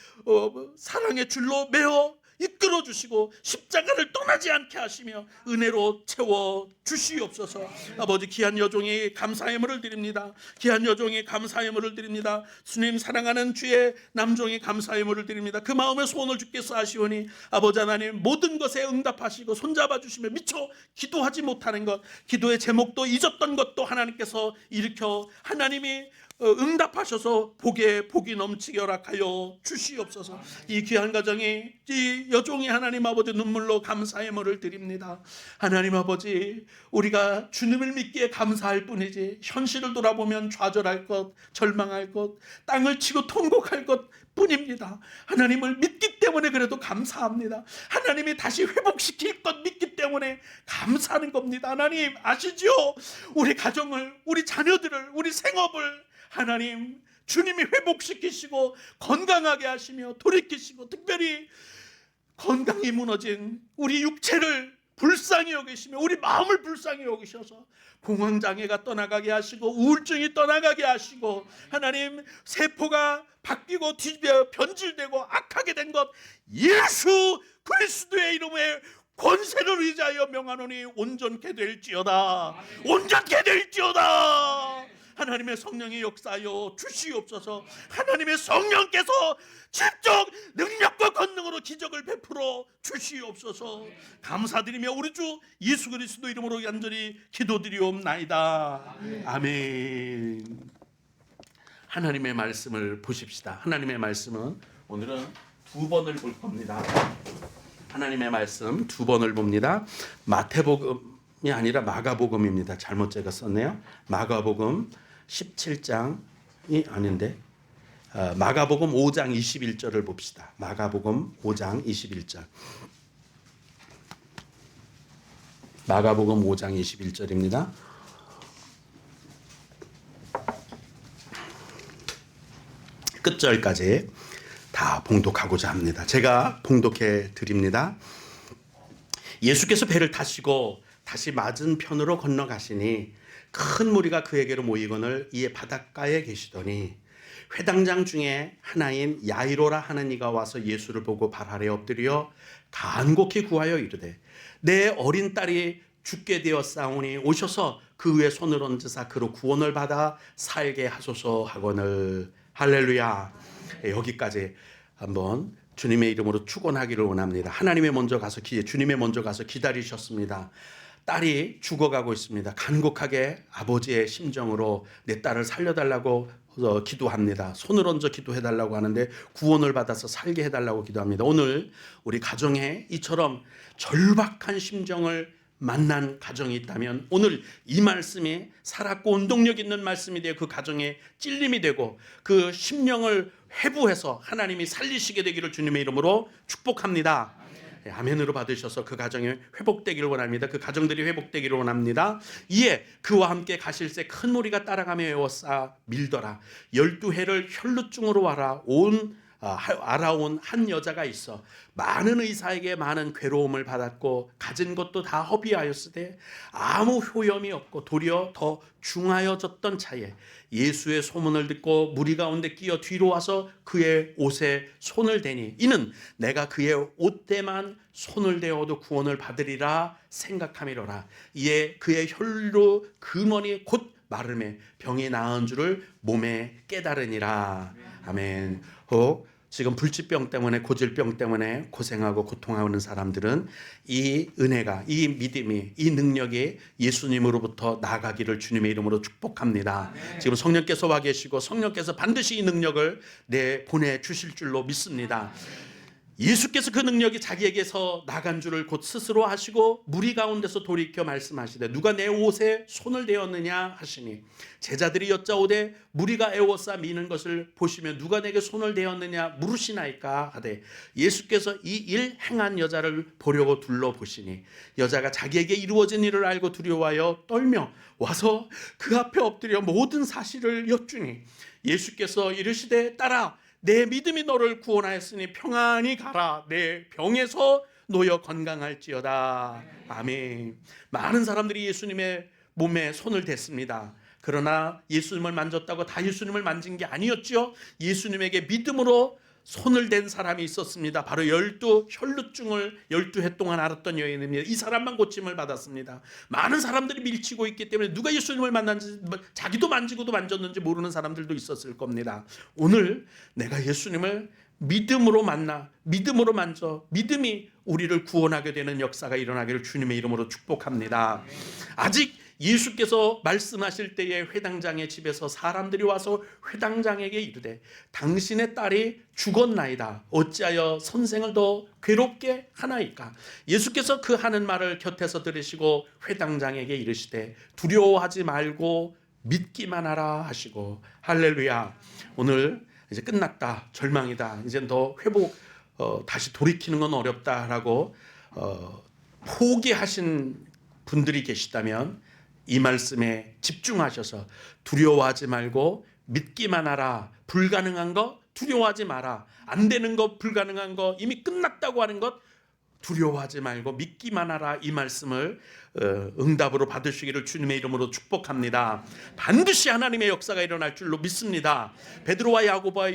사랑의 줄로 매어 이끌어 주시고 십자가를 떠나지 않게 하시며 은혜로 채워 주시옵소서. 아버지, 귀한 여종이 감사의 예물을 드립니다. 귀한 여종이 감사의 예물을 드립니다. 주님 사랑하는 주의 남종이 감사의 예물을 드립니다. 그 마음의 소원을 주께서 하시오니 아버지 하나님, 모든 것에 응답하시고 손잡아 주시며 미처 기도하지 못하는 것, 기도의 제목도 잊었던 것도 하나님께서 일으켜 하나님이 응답하셔서 복이 넘치게 허락하여 주시옵소서. 이 귀한 가정이, 이 여종이 하나님 아버지 눈물로 감사의 예물을 드립니다. 하나님 아버지, 우리가 주님을 믿기에 감사할 뿐이지 현실을 돌아보면 좌절할 것, 절망할 것, 땅을 치고 통곡할 것 뿐입니다. 하나님을 믿기 때문에 그래도 감사합니다. 하나님이 다시 회복시킬 것 믿기 때문에 감사하는 겁니다. 하나님 아시죠? 우리 가정을, 우리 자녀들을, 우리 생업을 하나님 주님이 회복시키시고 건강하게 하시며 돌이키시고, 특별히 건강이 무너진 우리 육체를 불쌍히 여기시며 우리 마음을 불쌍히 여기셔서 공황장애가 떠나가게 하시고 우울증이 떠나가게 하시고 하나님 세포가 바뀌고 뒤집어 변질되고 악하게 된 것 예수 그리스도의 이름에 권세를 의지하여 명하노니 온전케 될지어다. 온전케 될지어다. 하나님의 성령이 역사하여 주시옵소서. 하나님의 성령께서 직접 능력과 권능으로 기적을 베풀어 주시옵소서. 감사드리며 우리 주 예수 그리스도 이름으로 간절히 기도드리옵나이다. 아멘. 하나님의 말씀을 보십시다. 하나님의 말씀은 오늘은 두 번을 볼 겁니다. 하나님의 말씀 두 번을 봅니다. 마태복음이 아니라 마가복음입니다. 잘못 제가 썼네요. 마가복음 17장이 아닌데 마가복음 5장 21절을 봅시다. 마가복음 5장 21절. 마가복음 5장 21절입니다. 끝절까지 다 봉독하고자 합니다. 제가 봉독해 드립니다. 예수께서 배를 타시고 다시 맞은편으로 건너가시니 큰 무리가 그에게로 모이거늘 이에 바닷가에 계시더니 회당장 중에 하나인 야이로라 하는 이가 와서 예수를 보고 발 아래 엎드려 간곡히 구하여 이르되 내 어린 딸이 죽게 되었사오니 오셔서 그 위에 손을 얹으사 그로 구원을 받아 살게 하소서 하거늘. 할렐루야. 여기까지 한번 주님의 이름으로 축원하기를 원합니다. 하나님의 먼저 가서 주님의 먼저 가서 기다리셨습니다. 딸이 죽어가고 있습니다. 간곡하게 아버지의 심정으로 내 딸을 살려달라고 기도합니다. 손을 얹어 기도해달라고 하는데 구원을 받아서 살게 해달라고 기도합니다. 오늘 우리 가정에 이처럼 절박한 심정을 만난 가정이 있다면 오늘 이 말씀이 살았고 운동력 있는 말씀이 되어 그 가정에 찔림이 되고 그 심령을 회부해서 하나님이 살리시게 되기를 주님의 이름으로 축복합니다. 아멘으로 받으셔서 그 가정이 회복되기를 원합니다. 그 가정들이 회복되기를 원합니다. 이에 그와 함께 가실새 큰 무리가 따라가며 에워싸 밀더라. 12해를 혈루증으로 알아온 한 여자가 있어 많은 의사에게 많은 괴로움을 받았고 가진 것도 다 허비하였으되 아무 효염이 없고 도리어 더 중하여졌던 차에 예수의 소문을 듣고 무리 가운데 끼어 뒤로 와서 그의 옷에 손을 대니 이는 내가 그의 옷대만 손을 대어도 구원을 받으리라 생각함이로라. 이에 그의 혈루 근원이 곧 마름에 병이 나은 줄을 몸에 깨달으니라. 아멘. 혹 지금 불치병 때문에 고질병 때문에 고생하고 고통하는 사람들은 이 은혜가 이 믿음이 이 능력이 예수님으로부터 나가기를 주님의 이름으로 축복합니다. 지금 성령께서 와 계시고 성령께서 반드시 이 능력을 보내주실 줄로 믿습니다. 예수께서 그 능력이 자기에게서 나간 줄을 곧 스스로 하시고 무리 가운데서 돌이켜 말씀하시되 누가 내 옷에 손을 대었느냐 하시니 제자들이 여짜오되 무리가 애워싸 미는 것을 보시며 누가 내게 손을 대었느냐 물으시나이까 하되 예수께서 이 일 행한 여자를 보려고 둘러보시니 여자가 자기에게 이루어진 일을 알고 두려워하여 떨며 와서 그 앞에 엎드려 모든 사실을 여쭈니 예수께서 이르시되 딸아 내 믿음이 너를 구원하였으니 평안히 가라. 내 병에서 놓여 건강할지어다. 아멘. 많은 사람들이 예수님의 몸에 손을 댔습니다. 그러나 예수님을 만졌다고 다 예수님을 만진 게 아니었죠. 예수님에게 믿음으로 손을 댄 사람이 있었습니다. 바로 12혈루증을 12해 동안 앓았던 여인입니다. 이 사람만 고침을 받았습니다. 많은 사람들이 밀치고 있기 때문에 누가 예수님을 만났는지 자기도 만지고도 만졌는지 모르는 사람들도 있었을 겁니다. 오늘 내가 예수님을 믿음으로 만나 믿음으로 만져 믿음이 우리를 구원하게 되는 역사가 일어나기를 주님의 이름으로 축복합니다. 아직 예수께서 말씀하실 때에 회당장의 집에서 사람들이 와서 회당장에게 이르되 당신의 딸이 죽었나이다. 어찌하여 선생을 더 괴롭게 하나이까. 예수께서 그 하는 말을 곁에서 들으시고 회당장에게 이르시되 두려워하지 말고 믿기만 하라 하시고. 할렐루야. 오늘 이제 끝났다. 절망이다. 이제 더 회복 다시 돌이키는 건 어렵다라고 포기하신 분들이 계시다면 이 말씀에 집중하셔서 두려워하지 말고 믿기만 하라. 불가능한 거 두려워하지 마라. 안 되는 거 불가능한 거 이미 끝났다고 하는 것 두려워하지 말고 믿기만 하라. 이 말씀을 응답으로 받으시기를 주님의 이름으로 축복합니다. 반드시 하나님의 역사가 일어날 줄로 믿습니다. 베드로와 야고보와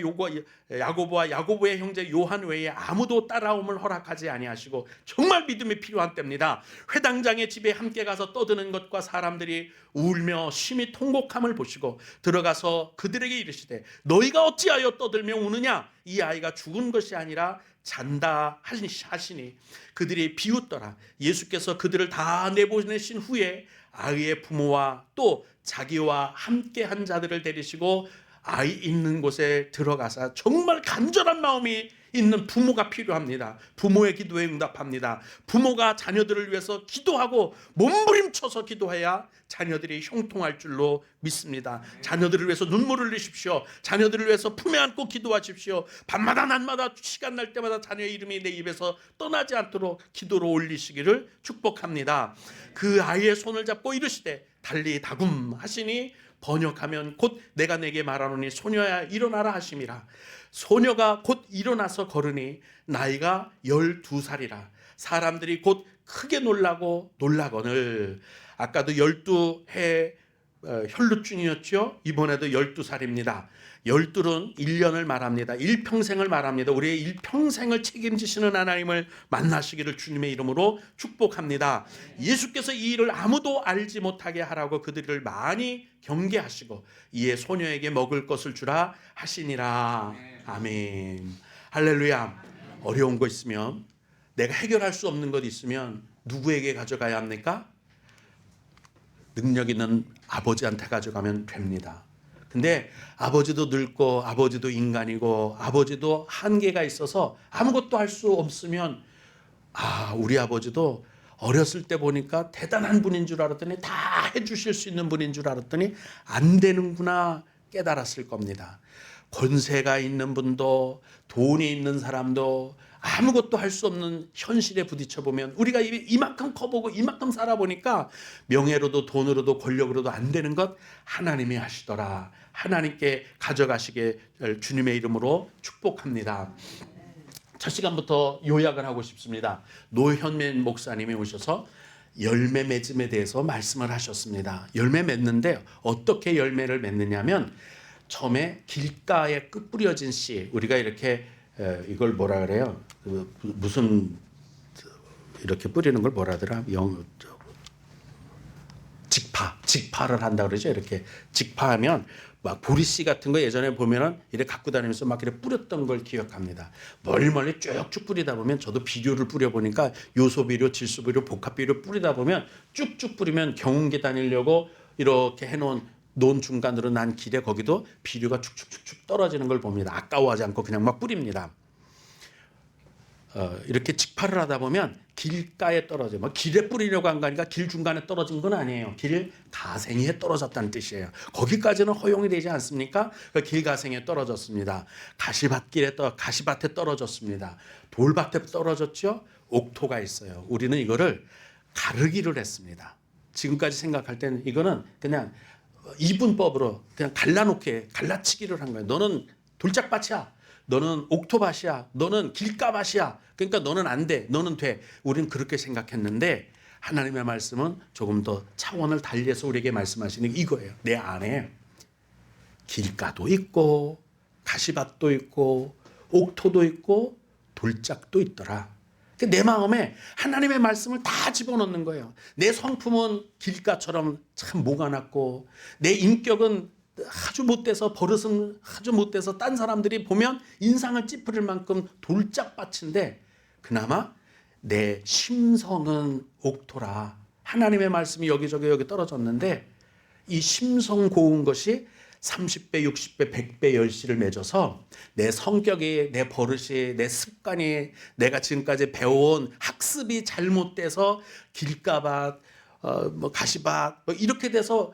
형제 요한 외에 아무도 따라옴을 허락하지 아니하시고 정말 믿음이 필요한 때입니다. 회당장의 집에 함께 가서 떠드는 것과 사람들이 울며 심히 통곡함을 보시고 들어가서 그들에게 이르시되 너희가 어찌하여 떠들며 우느냐? 이 아이가 죽은 것이 아니라 잔다 하시니 그들이 비웃더라. 예수께서 그들을 다 내보내신 후에 아이의 부모와 또 자기와 함께 한 자들을 데리시고 아이 있는 곳에 들어가서 정말 간절한 마음이 있는 부모가 필요합니다. 부모의 기도에 응답합니다. 부모가 자녀들을 위해서 기도하고 몸부림쳐서 기도해야 자녀들이 형통할 줄로 믿습니다. 자녀들을 위해서 눈물을 흘리십시오. 자녀들을 위해서 품에 안고 기도하십시오. 밤마다 낮마다 시간 날 때마다 자녀의 이름이 내 입에서 떠나지 않도록 기도로 올리시기를 축복합니다. 그 아이의 손을 잡고 이르시되 달리 다굼 하시니 번역하면 곧 내가 내게 말하노니 소녀야 일어나라 하심이라. 소녀가 곧 일어나서 걸으니 나이가 12살이라. 사람들이 곧 크게 놀라거늘. 아까도 12해 혈루증이었죠. 이번에도 12살입니다. 12는 1년을 말합니다. 일평생을 말합니다. 우리의 일평생을 책임지시는 하나님을 만나시기를 주님의 이름으로 축복합니다. 예수께서 이 일을 아무도 알지 못하게 하라고 그들을 많이 경계하시고 이에 소녀에게 먹을 것을 주라 하시니라. 아멘. 할렐루야. 어려운 거 있으면, 내가 해결할 수 없는 것 있으면 누구에게 가져가야 합니까? 능력 있는 아버지한테 가져가면 됩니다. 근데 아버지도 늙고 아버지도 인간이고 아버지도 한계가 있어서 아무것도 할 수 없으면 우리 아버지도 어렸을 때 보니까 대단한 분인 줄 알았더니 다 해주실 수 있는 분인 줄 알았더니 안 되는구나 깨달았을 겁니다. 권세가 있는 분도 돈이 있는 사람도 아무것도 할 수 없는 현실에 부딪혀보면 우리가 이만큼 커보고 이만큼 살아보니까 명예로도 돈으로도 권력으로도 안 되는 것 하나님이 하시더라. 하나님께 가져가시게 주님의 이름으로 축복합니다. 첫 시간부터 요약을 하고 싶습니다. 노현민 목사님이 오셔서 열매 맺음에 대해서 말씀을 하셨습니다. 열매 맺는데 어떻게 열매를 맺느냐면 처음에 길가에 뿌려진 씨, 우리가 이렇게 이걸 뭐라 그래요? 무슨 이렇게 뿌리는 걸 뭐라 하더라? 직파를 한다 그러죠. 이렇게 직파하면 막 보리씨 같은 거 예전에 보면은 이렇게 갖고 다니면서 막 이렇게 뿌렸던 걸 기억합니다. 멀리 쭉쭉 뿌리다 보면 저도 비료를 뿌려 보니까 요소 비료, 질소 비료, 복합 비료 뿌리다 보면 쭉쭉 뿌리면 경운기 다니려고 이렇게 해놓은 논 중간으로 난 길에 거기도 비료가 축축축축 떨어지는 걸 봅니다. 아까워하지 않고 그냥 막 뿌립니다. 이렇게 직파를 하다 보면 길가에 떨어져. 길에 뿌리려고 한 거니까 길 중간에 떨어진 건 아니에요. 길 가생이에 떨어졌다는 뜻이에요. 거기까지는 허용이 되지 않습니까? 길 가생에 떨어졌습니다. 가시밭에 떨어졌습니다. 돌밭에 떨어졌죠. 옥토가 있어요. 우리는 이거를 가르기를 했습니다. 지금까지 생각할 때는 이거는 그냥 이분법으로 그냥 갈라치기를 한 거예요. 너는 돌짝밭이야. 너는 옥토밭이야. 너는 길가밭이야. 그러니까 너는 안 돼. 너는 돼. 우리는 그렇게 생각했는데 하나님의 말씀은 조금 더 차원을 달리해서 우리에게 말씀하시는 게 이거예요. 내 안에 길가도 있고 가시밭도 있고 옥토도 있고 돌짝도 있더라. 내 마음에 하나님의 말씀을 다 집어넣는 거예요. 내 성품은 길가처럼 참 모가 났고 내 인격은 아주 못돼서 버릇은 아주 못돼서 딴 사람들이 보면 인상을 찌푸릴 만큼 돌짝밭인데 그나마 내 심성은 옥토라. 하나님의 말씀이 여기 떨어졌는데 이 심성 고운 것이 30배, 60배, 100배 열씨를 맺어서 내 성격이, 내 버릇이, 내 습관이, 내가 지금까지 배워온 학습이 잘못돼서 길가밭, 가시밭 이렇게 돼서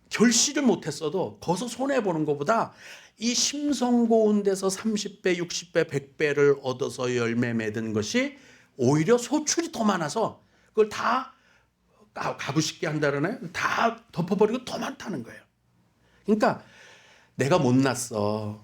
결실을 못했어도 거기서 손해보는 것보다 이 심성 고운 데서 30배, 60배, 100배를 얻어서 열매 맺은 것이 오히려 소출이 더 많아서 그걸 다 가부쉽게 한다잖아요. 다 덮어버리고 더 많다는 거예요. 그러니까 내가 못났어.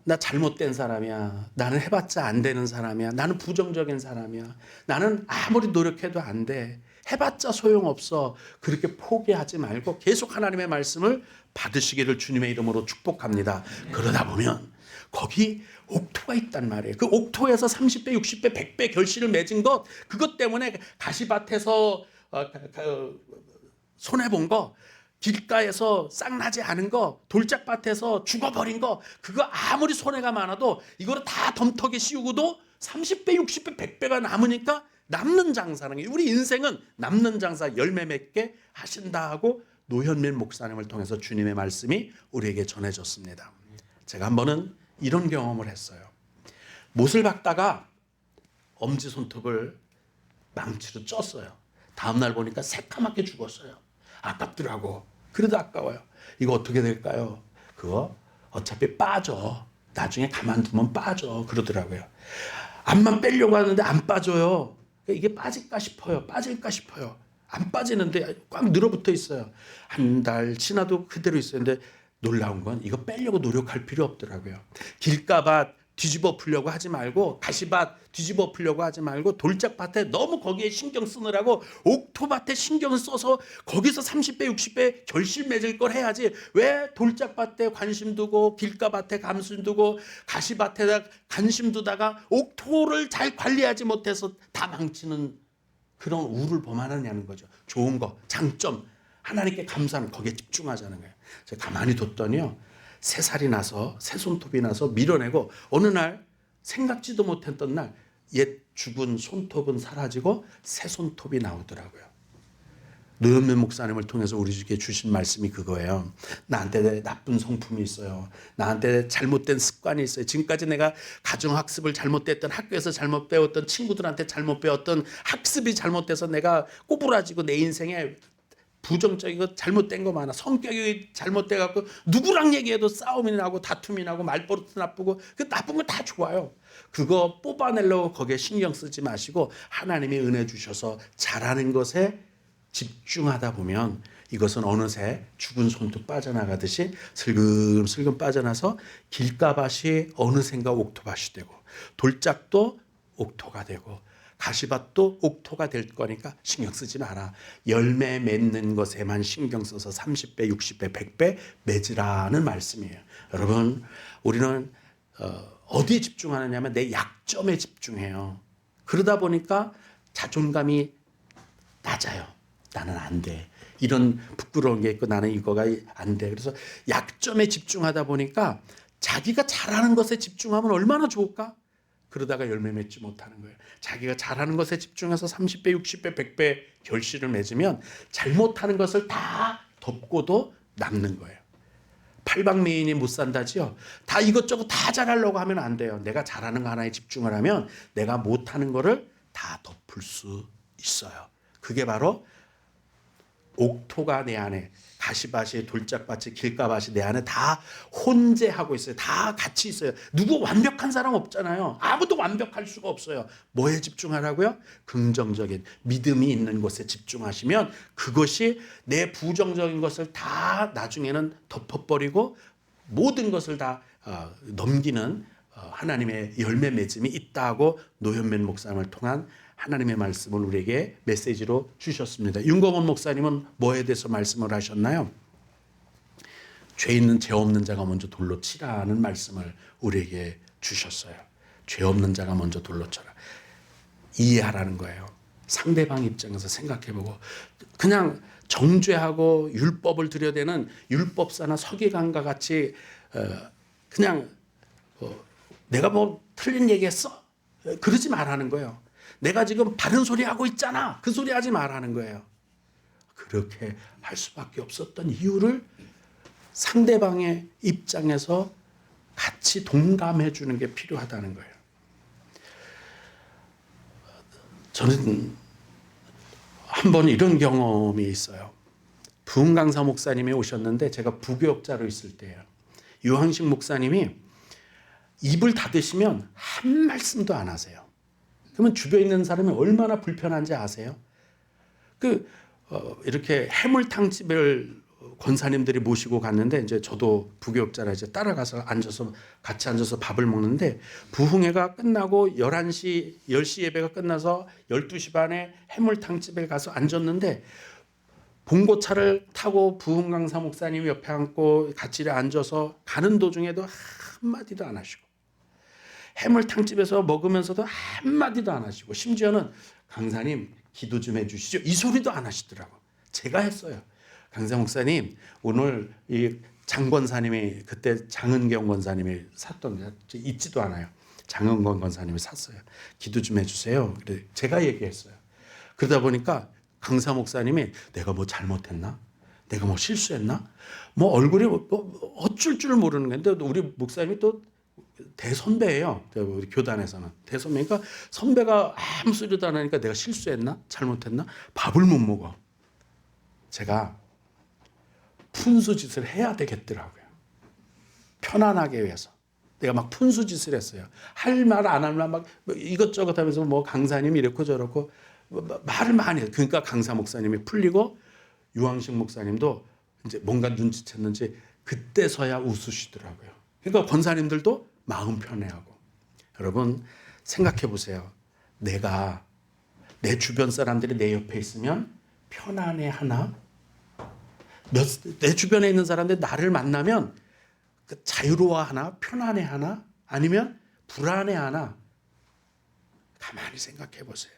나 잘못된 사람이야. 나는 해봤자 안 되는 사람이야. 나는 부정적인 사람이야. 나는 아무리 노력해도 안 돼. 해봤자 소용없어. 그렇게 포기하지 말고 계속 하나님의 말씀을 받으시기를 주님의 이름으로 축복합니다. 그러다 보면 거기 옥토가 있단 말이에요. 그 옥토에서 30배, 60배, 100배 결실을 맺은 것, 그것 때문에 가시밭에서 손해본 거, 길가에서 싹나지 않은 거, 돌짝밭에서 죽어버린 거, 그거 아무리 손해가 많아도 이거를 다 덤터기 씌우고도 30배, 60배, 100배가 남으니까 남는 장사라는 게, 우리 인생은 남는 장사 열매 맺게 하신다 하고 노현민 목사님을 통해서 주님의 말씀이 우리에게 전해졌습니다. 제가 한 번은 이런 경험을 했어요. 못을 박다가 엄지손톱을 망치로 쪘어요. 다음날 보니까 새까맣게 죽었어요. 아깝더라고. 그래도 아까워요. 이거 어떻게 될까요? 그거 어차피 빠져. 나중에 가만두면 빠져. 그러더라고요. 암만 빼려고 하는데 안 빠져요. 이게 빠질까 싶어요. 안 빠지는데 꽉 늘어붙어 있어요. 한 달 지나도 그대로 있어요. 근데 놀라운 건 이거 빼려고 노력할 필요 없더라고요. 길가밭 뒤집어 풀려고 하지 말고, 가시밭 뒤집어 풀려고 하지 말고, 돌짝밭에 너무 거기에 신경 쓰느라고 옥토밭에 신경을 써서 거기서 30배 60배 결실 맺을 걸 해야지, 왜 돌짝밭에 관심 두고 길가밭에 관심 두고 가시밭에다 관심 두다가 옥토를 잘 관리하지 못해서 다 망치는 그런 우를 범하느냐는 거죠. 좋은 거, 장점, 하나님께 감사하는 거기에 집중하자는 거예요. 제가 가만히 뒀더니요, 새살이 나서, 새손톱이 나서 밀어내고, 어느 날 생각지도 못했던 날 옛 죽은 손톱은 사라지고 새 손톱이 나오더라고요. 노현민 목사님을 통해서 우리에게 주신 말씀이 그거예요. 나한테 나쁜 성품이 있어요. 나한테 잘못된 습관이 있어요. 지금까지 내가 가정학습을 잘못됐던, 학교에서 잘못 배웠던, 친구들한테 잘못 배웠던 학습이 잘못돼서 내가 꼬부라지고 내 인생에 부정적이고 잘못된 거 많아. 성격이 잘못돼갖고 누구랑 얘기해도 싸움이 나고 다툼이 나고 말버릇 나쁘고, 그 나쁜 거 다 좋아요. 그거 뽑아내려고 거기에 신경 쓰지 마시고 하나님이 은혜 주셔서 잘하는 것에 집중하다 보면 이것은 어느새 죽은 손톱 빠져나가듯이 슬금슬금 빠져나서 길가밭이 어느샌가 옥토밭이 되고, 돌짝도 옥토가 되고, 가시밭도 옥토가 될 거니까 신경 쓰지 마라. 열매 맺는 것에만 신경 써서 30배, 60배, 100배 맺으라는 말씀이에요. 여러분, 우리는 어디에 집중하느냐면 내 약점에 집중해요. 그러다 보니까 자존감이 낮아요. 나는 안 돼. 이런 부끄러운 게 있고 나는 이거가 안 돼. 그래서 약점에 집중하다 보니까 자기가 잘하는 것에 집중하면 얼마나 좋을까? 그러다가 열매 맺지 못하는 거예요. 자기가 잘하는 것에 집중해서 30배, 60배, 100배 결실을 맺으면 잘못하는 것을 다 덮고도 남는 거예요. 팔방미인이 못 산다지요. 다 이것저것 다 잘하려고 하면 안 돼요. 내가 잘하는 거 하나에 집중을 하면 내가 못하는 거를 다 덮을 수 있어요. 그게 바로 옥토가 내 안에, 가시밭이, 돌짝밭이, 길가밭이 내 안에 다 혼재하고 있어요. 다 같이 있어요. 누구 완벽한 사람 없잖아요. 아무도 완벽할 수가 없어요. 뭐에 집중하라고요? 긍정적인 믿음이 있는 곳에 집중하시면 그것이 내 부정적인 것을 다 나중에는 덮어버리고 모든 것을 다 넘기는 하나님의 열매 맺음이 있다고 노현민 목사님을 통한 하나님의 말씀을 우리에게 메시지로 주셨습니다. 윤kom원 목사님은 뭐에 대해서 말씀을 하셨나요? 죄 있는 죄 없는 자가 먼저 돌로 치라는 말씀을 우리에게 주셨어요. 죄 없는 자가 먼저 돌로 쳐라. 이해하라는 거예요. 상대방 입장에서 생각해보고, 그냥 정죄하고 율법을 들여대는 율법사나 서기관과 같이 그냥 내가 뭐 틀린 얘기했어? 그러지 말라는 거예요. 내가 지금 바른 소리 하고 있잖아. 그 소리 하지 말라는 거예요. 그렇게 할 수밖에 없었던 이유를 상대방의 입장에서 같이 동감해 주는 게 필요하다는 거예요. 저는 한번 이런 경험이 있어요. 부흥강사 목사님이 오셨는데 제가 부교역자로 있을 때예요. 유황식 목사님이 입을 닫으시면 한 말씀도 안 하세요. 그러면 주변에 있는 사람이 얼마나 불편한지 아세요? 이렇게 해물탕집을 권사님들이 모시고 갔는데 이제 저도 부교육자라 이제 따라가서 같이 앉아서 밥을 먹는데 부흥회가 끝나고 11시 10시 예배가 끝나서 12시 반에 해물탕집에 가서 앉았는데 봉고차를 타고 부흥 강사 목사님 옆에 앉고 같이 앉아서 가는 도중에도 한마디도 안 하시고 해물탕집에서 먹으면서도 한마디도 안 하시고 심지어는 강사님 기도 좀 해주시죠 이 소리도 안 하시더라고. 제가 했어요. 강사 목사님 오늘 이 장권사님이 그때 장은경 권사님이 샀던 잊지도 않아요. 장은권 권사님이 샀어요. 기도 좀 해주세요. 그래 제가 얘기했어요. 그러다 보니까 강사 목사님이 내가 뭐 잘못했나? 내가 뭐 실수했나? 뭐 얼굴이 뭐 어쩔 줄 모르는 건데 우리 목사님이 또 대선배예요. 우리 교단에서는 대선배니까 선배가 아무 소리도 안 하니까 내가 실수했나? 잘못했나? 밥을 못 먹어. 제가 푼수짓을 해야 되겠더라고요. 편안하게 위해서. 내가 막 푼수짓을 했어요. 할 말 안 할 말 막 이것저것 하면서 뭐 강사님이 이렇고 저렇고 말을 많이 해요. 그러니까 강사 목사님이 풀리고 유황식 목사님도 이제 뭔가 눈치챘는지 그때서야 웃으시더라고요. 그러니까 권사님들도 마음 편해하고. 여러분 생각해 보세요. 내가 내 주변 사람들이 내 옆에 있으면 편안해 하나? 내 주변에 있는 사람들이 나를 만나면 자유로워 하나? 편안해 하나? 아니면 불안해 하나? 가만히 생각해 보세요.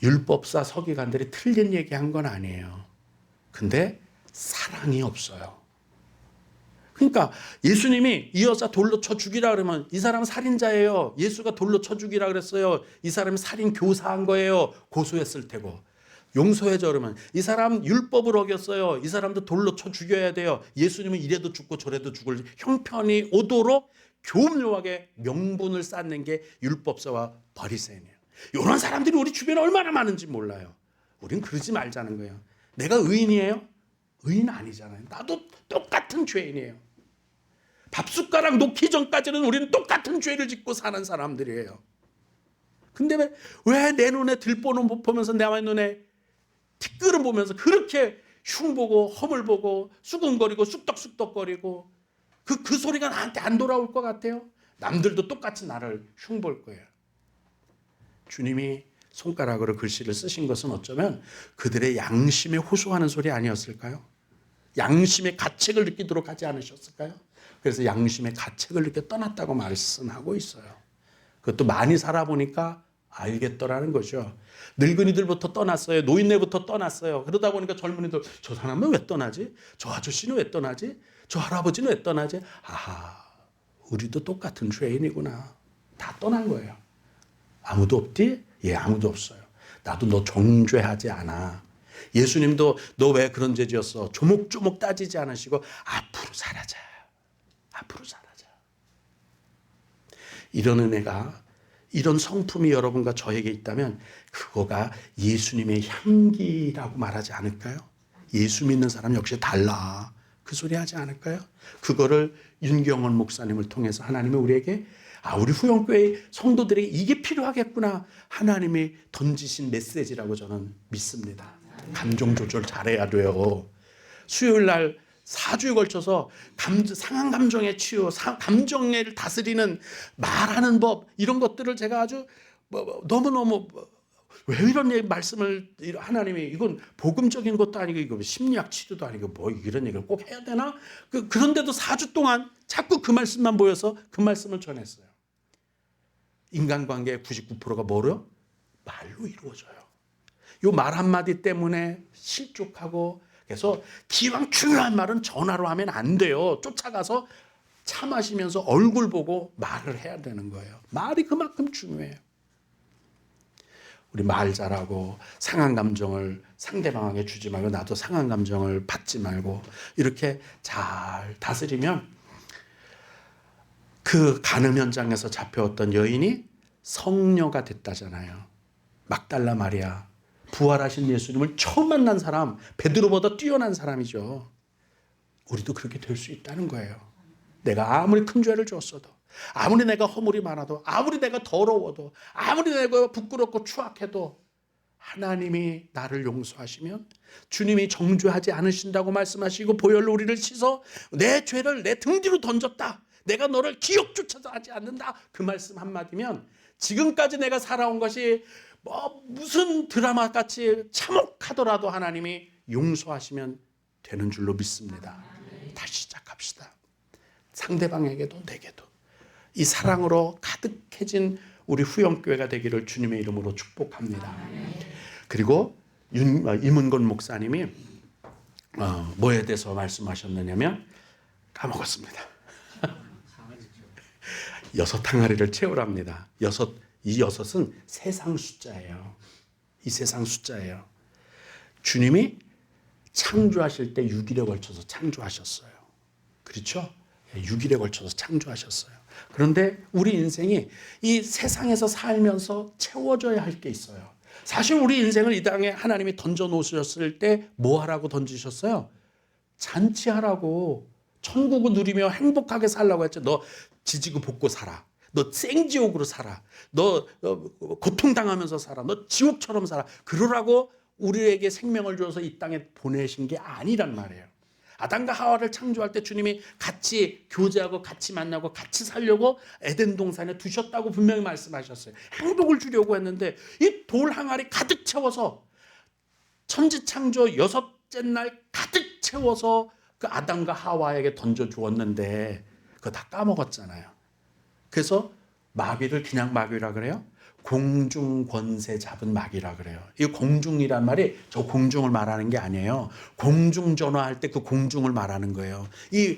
율법사 서기관들이 틀린 얘기한 건 아니에요. 근데 사랑이 없어요. 그러니까 예수님이 이 여자 돌로 쳐 죽이라 그러면 이 사람은 살인자예요. 예수가 돌로 쳐 죽이라 그랬어요. 이 사람이 살인 교사한 거예요. 고소했을 테고. 용서해줘 그러면 이 사람 율법을 어겼어요. 이 사람도 돌로 쳐 죽여야 돼요. 예수님은 이래도 죽고 저래도 죽을 형편이 오도록 교묘하게 명분을 쌓는 게 율법사와 바리새인이에요. 이런 사람들이 우리 주변에 얼마나 많은지 몰라요. 우린 그러지 말자는 거예요. 내가 의인이에요? 의인 아니잖아요. 나도 똑같은 죄인이에요. 밥숟가락 놓기 전까지는 우리는 똑같은 죄를 짓고 사는 사람들이에요. 근데 왜 내 눈에 들보는 못 보면서 내 눈에 티끌은 보면서 그렇게 흉보고 허물보고 수근거리고 쑥덕쑥덕거리고 그 소리가 나한테 안 돌아올 것 같아요? 남들도 똑같이 나를 흉볼 거예요. 주님이 손가락으로 글씨를 쓰신 것은 어쩌면 그들의 양심에 호소하는 소리 아니었을까요? 양심의 가책을 느끼도록 하지 않으셨을까요? 그래서 양심의 가책을 느껴 떠났다고 말씀하고 있어요. 그것도 많이 살아보니까 알겠더라는 거죠. 늙은이들부터 떠났어요. 노인네부터 떠났어요. 그러다 보니까 젊은이들 저 사람은 왜 떠나지? 저 아저씨는 왜 떠나지? 저 할아버지는 왜 떠나지? 아하, 우리도 똑같은 죄인이구나. 다 떠난 거예요. 아무도 없디? 예, 아무도 없어요. 나도 너 정죄하지 않아. 예수님도 너 왜 그런 죄 지었어? 조목조목 따지지 않으시고 앞으로 살아자. 앞으로 살아자. 이런 은혜가 이런 성품이 여러분과 저에게 있다면 그거가 예수님의 향기라고 말하지 않을까요? 예수 믿는 사람 역시 달라. 그 소리 하지 않을까요? 그거를 윤경원 목사님을 통해서 하나님이 우리에게 우리 후영교회 성도들에게 이게 필요하겠구나. 하나님이 던지신 메시지라고 저는 믿습니다. 감정 조절 잘해야 돼요. 수요일 날 4주에 걸쳐서 상한 감정의 치유, 감정을 다스리는 말하는 법 이런 것들을 제가 아주 너무너무 왜 이런 말씀을 하나님이 이건 복음적인 것도 아니고 이거 심리학 치료도 아니고 뭐 이런 얘기를 꼭 해야 되나? 그런데도 4주 동안 자꾸 그 말씀만 보여서 그 말씀을 전했어요. 인간관계의 99%가 뭐래요? 말로 이루어져요. 이 말 한마디 때문에 실족하고 그래서 기왕 중요한 말은 전화로 하면 안 돼요. 쫓아가서 차 마시면서 얼굴 보고 말을 해야 되는 거예요. 말이 그만큼 중요해요. 우리 말 잘하고 상한 감정을 상대방에게 주지 말고 나도 상한 감정을 받지 말고 이렇게 잘 다스리면 그 간음 현장에서 잡혀왔던 여인이 성녀가 됐다잖아요. 막달라 마리아. 부활하신 예수님을 처음 만난 사람, 베드로보다 뛰어난 사람이죠. 우리도 그렇게 될 수 있다는 거예요. 내가 아무리 큰 죄를 졌어도, 아무리 내가 허물이 많아도, 아무리 내가 더러워도, 아무리 내가 부끄럽고 추악해도 하나님이 나를 용서하시면, 주님이 정죄하지 않으신다고 말씀하시고 보혈로 우리를 씻어 내 죄를 내 등 뒤로 던졌다, 내가 너를 기억조차도 하지 않는다, 그 말씀 한마디면 지금까지 내가 살아온 것이 무슨 드라마같이 참혹하더라도 하나님이 용서하시면 되는 줄로 믿습니다. 다시 시작합시다. 상대방에게도 내게도 이 사랑으로 가득해진 우리 후영교회가 되기를 주님의 이름으로 축복합니다. 그리고 임은건 목사님이 뭐에 대해서 말씀하셨느냐면 까먹었습니다. 여섯 항아리를 채우랍니다. 이 여섯은 세상 숫자예요. 이 세상 숫자예요. 주님이 창조하실 때 6일에 걸쳐서 창조하셨어요. 그렇죠? 6일에 걸쳐서 창조하셨어요. 그런데 우리 인생이 이 세상에서 살면서 채워져야 할 게 있어요. 사실 우리 인생을 이 땅에 하나님이 던져 놓으셨을 때 뭐 하라고 던지셨어요? 잔치하라고, 천국을 누리며 행복하게 살라고 했죠. 너 지지고 볶고 살아. 너 생지옥으로 살아. 너 고통당하면서 살아. 너 지옥처럼 살아. 그러라고 우리에게 생명을 주어서 이 땅에 보내신 게 아니란 말이에요. 아담과 하와를 창조할 때 주님이 같이 교제하고 같이 만나고 같이 살려고 에덴 동산에 두셨다고 분명히 말씀하셨어요. 행복을 주려고 했는데 이 돌 항아리 가득 채워서 천지창조 여섯째 날 가득 채워서 그 아담과 하와에게 던져 주었는데 그거 다 까먹었잖아요. 그래서 마귀를 그냥 마귀라 그래요? 공중 권세 잡은 마귀라 그래요. 이 공중이란 말이 저 공중을 말하는 게 아니에요. 공중전화할 때 그 공중을 말하는 거예요. 이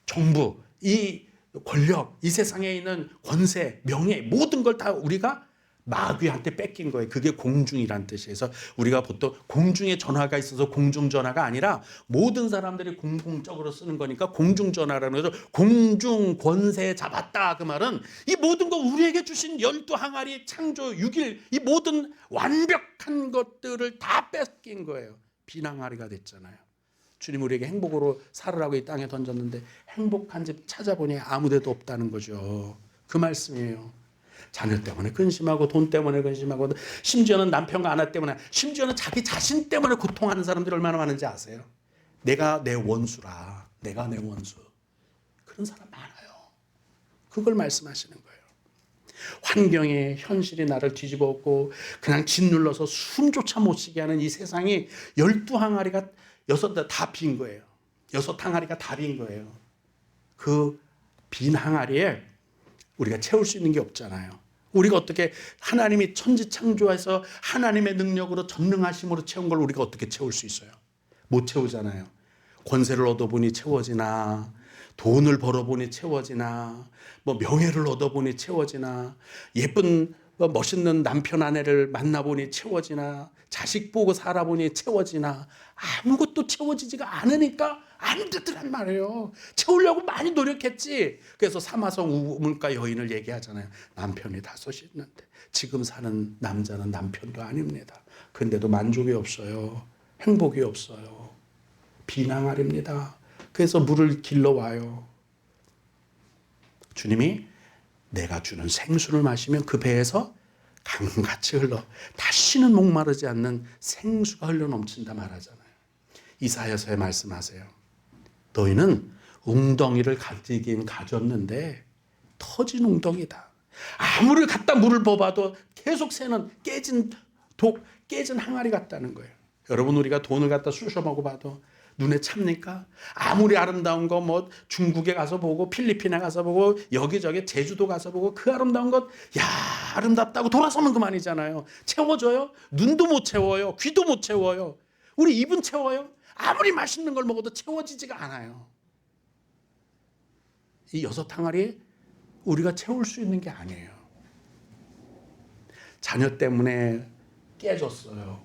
정부, 이 권력, 이 세상에 있는 권세, 명예, 모든 걸 다 우리가 마귀한테 뺏긴 거예요. 그게 공중이란 뜻이에요. 그래서 우리가 보통 공중에 전화가 있어서 공중전화가 아니라 모든 사람들이 공공적으로 쓰는 거니까 공중전화라는 거죠. 공중 권세 잡았다, 그 말은 이 모든 거 우리에게 주신 12항아리 창조 6일 이 모든 완벽한 것들을 다 뺏긴 거예요. 빈 항아리가 됐잖아요. 주님 우리에게 행복으로 살으라고 이 땅에 던졌는데 행복한 집 찾아보니 아무 데도 없다는 거죠. 그 말씀이에요. 자녀 때문에 근심하고 돈 때문에 근심하고 심지어는 남편과 아내 때문에, 심지어는 자기 자신 때문에 고통하는 사람들이 얼마나 많은지 아세요? 내가 내 원수라. 내가 내 원수. 그런 사람 많아요. 그걸 말씀하시는 거예요. 환경이, 현실이 나를 뒤집어 엎고 그냥 짓눌러서 숨조차 못 쉬게 하는 이 세상이 12항아리가 다 빈 거예요. 6항아리가 다 빈 거예요. 그 빈 항아리에 우리가 채울 수 있는 게 없잖아요. 우리가 어떻게 하나님이 천지 창조해서 하나님의 능력으로 전능하심으로 채운 걸 우리가 어떻게 채울 수 있어요? 못 채우잖아요. 권세를 얻어보니 채워지나, 돈을 벌어보니 채워지나, 명예를 얻어보니 채워지나, 예쁜 멋있는 남편 아내를 만나보니 채워지나, 자식 보고 살아보니 채워지나, 아무것도 채워지지가 않으니까 안 되더란 말이에요. 채우려고 많이 노력했지. 그래서 사마성 우물가 여인을 얘기하잖아요. 남편이 5이 있는데 지금 사는 남자는 남편도 아닙니다. 근데도 만족이 없어요. 행복이 없어요. 비낭알입니다. 그래서 물을 길러와요. 주님이 내가 주는 생수를 마시면 그 배에서 강같이 흘러 다시는 목마르지 않는 생수가 흘러넘친다 말하잖아요. 이사야서에 말씀하세요. 너희는 웅덩이를 가지긴 가졌는데 터진 웅덩이다. 아무리 갖다 물을 부어봐도 계속 새는 깨진 항아리 같다는 거예요. 여러분 우리가 돈을 갖다 쑤셔 먹어봐도 눈에 찹니까? 아무리 아름다운 거 중국에 가서 보고 필리핀에 가서 보고 여기저기 제주도 가서 보고 그 아름다운 것 아름답다고 돌아서면 그만이잖아요. 채워져요? 눈도 못 채워요. 귀도 못 채워요. 우리 입은 채워요? 아무리 맛있는 걸 먹어도 채워지지가 않아요. 이 6항아리 우리가 채울 수 있는 게 아니에요. 자녀 때문에 깨졌어요.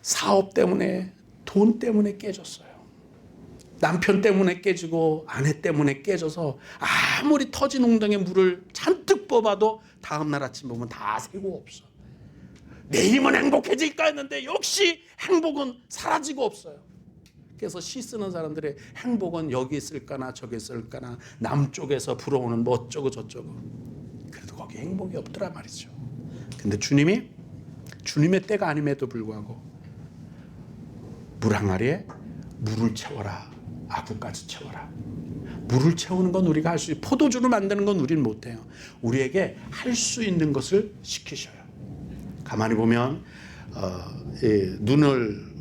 사업 때문에, 돈 때문에 깨졌어요. 남편 때문에 깨지고 아내 때문에 깨져서 아무리 터진 웅덩이에 물을 잔뜩 뽑아도 다음날 아침 보면 다 새고 없어. 내일은 행복해질까 했는데 역시 행복은 사라지고 없어요. 그래서 시 쓰는 사람들의 행복은 여기 있을까나 저기 있을까나 남쪽에서 불어오는 어쩌고 저쩌고, 그래도 거기 행복이 없더라 말이죠. 근데 주님이 주님의 때가 아님에도 불구하고 물 항아리에 물을 채워라. 아구까지 채워라. 물을 채우는 건 우리가 할 수 있고 포도주를 만드는 건 우리는 못해요. 우리에게 할 수 있는 것을 시키셔요. 가만히 보면 눈을